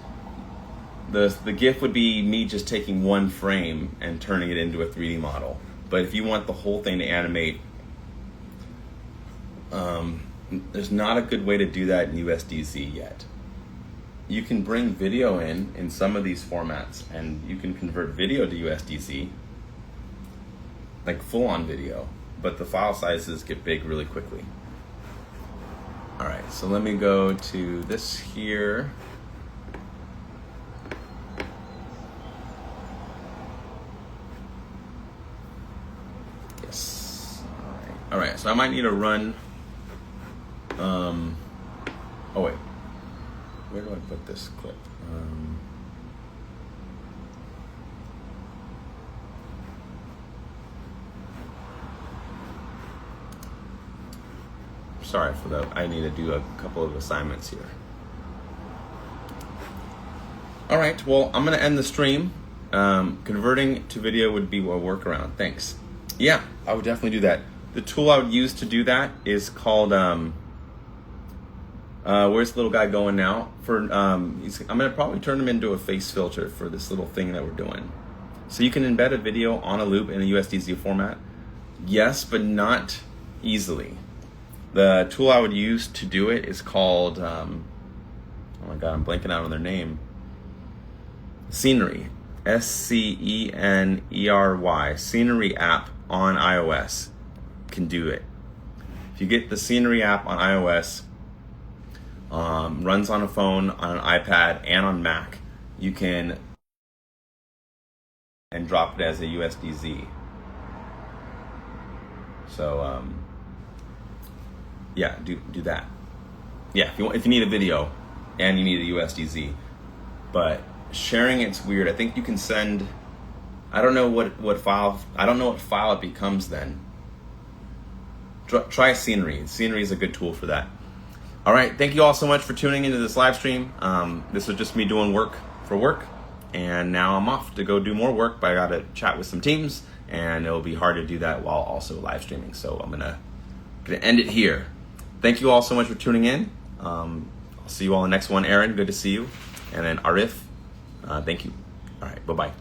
The GIF would be me just taking one frame and turning it into a 3D model. But if you want the whole thing to animate, there's not a good way to do that in USDZ yet. You can bring video in some of these formats, and you can convert video to USDZ, like full-on video, but the file sizes get big really quickly. All right, so let me go to this here. Yes. All right, so I might need to run. Oh wait, where do I put this clip? Sorry for that. I need to do a couple of assignments here. All right, well, I'm gonna end the stream. Converting to video would be a workaround. Thanks. Yeah, I would definitely do that. The tool I would use to do that is called, where's the little guy going now? I'm gonna probably turn him into a face filter for this little thing that we're doing. So you can embed a video on a loop in a USDZ format. Yes, but not easily. The tool I would use to do it is called, oh my God, I'm blanking out on their name. Scenery, Scenery, Scenery app on iOS can do it. If you get the Scenery app on iOS, runs on a phone, on an iPad, and on Mac, you can and drop it as a USDZ. So Yeah, do that. Yeah, if you need a video and you need a USDZ, but sharing it's weird. I think you can send. I don't know what file. I don't know what file it becomes then. Try Scenery. Scenery is a good tool for that. All right, thank you all so much for tuning into this live stream. This was just me doing work for work, and now I'm off to go do more work. But I got to chat with some teams, and it'll be hard to do that while also live streaming. So I'm gonna end it here. Thank you all so much for tuning in. I'll see you all in the next one. Aaron, good to see you, and then Arif, thank you. All right, bye bye.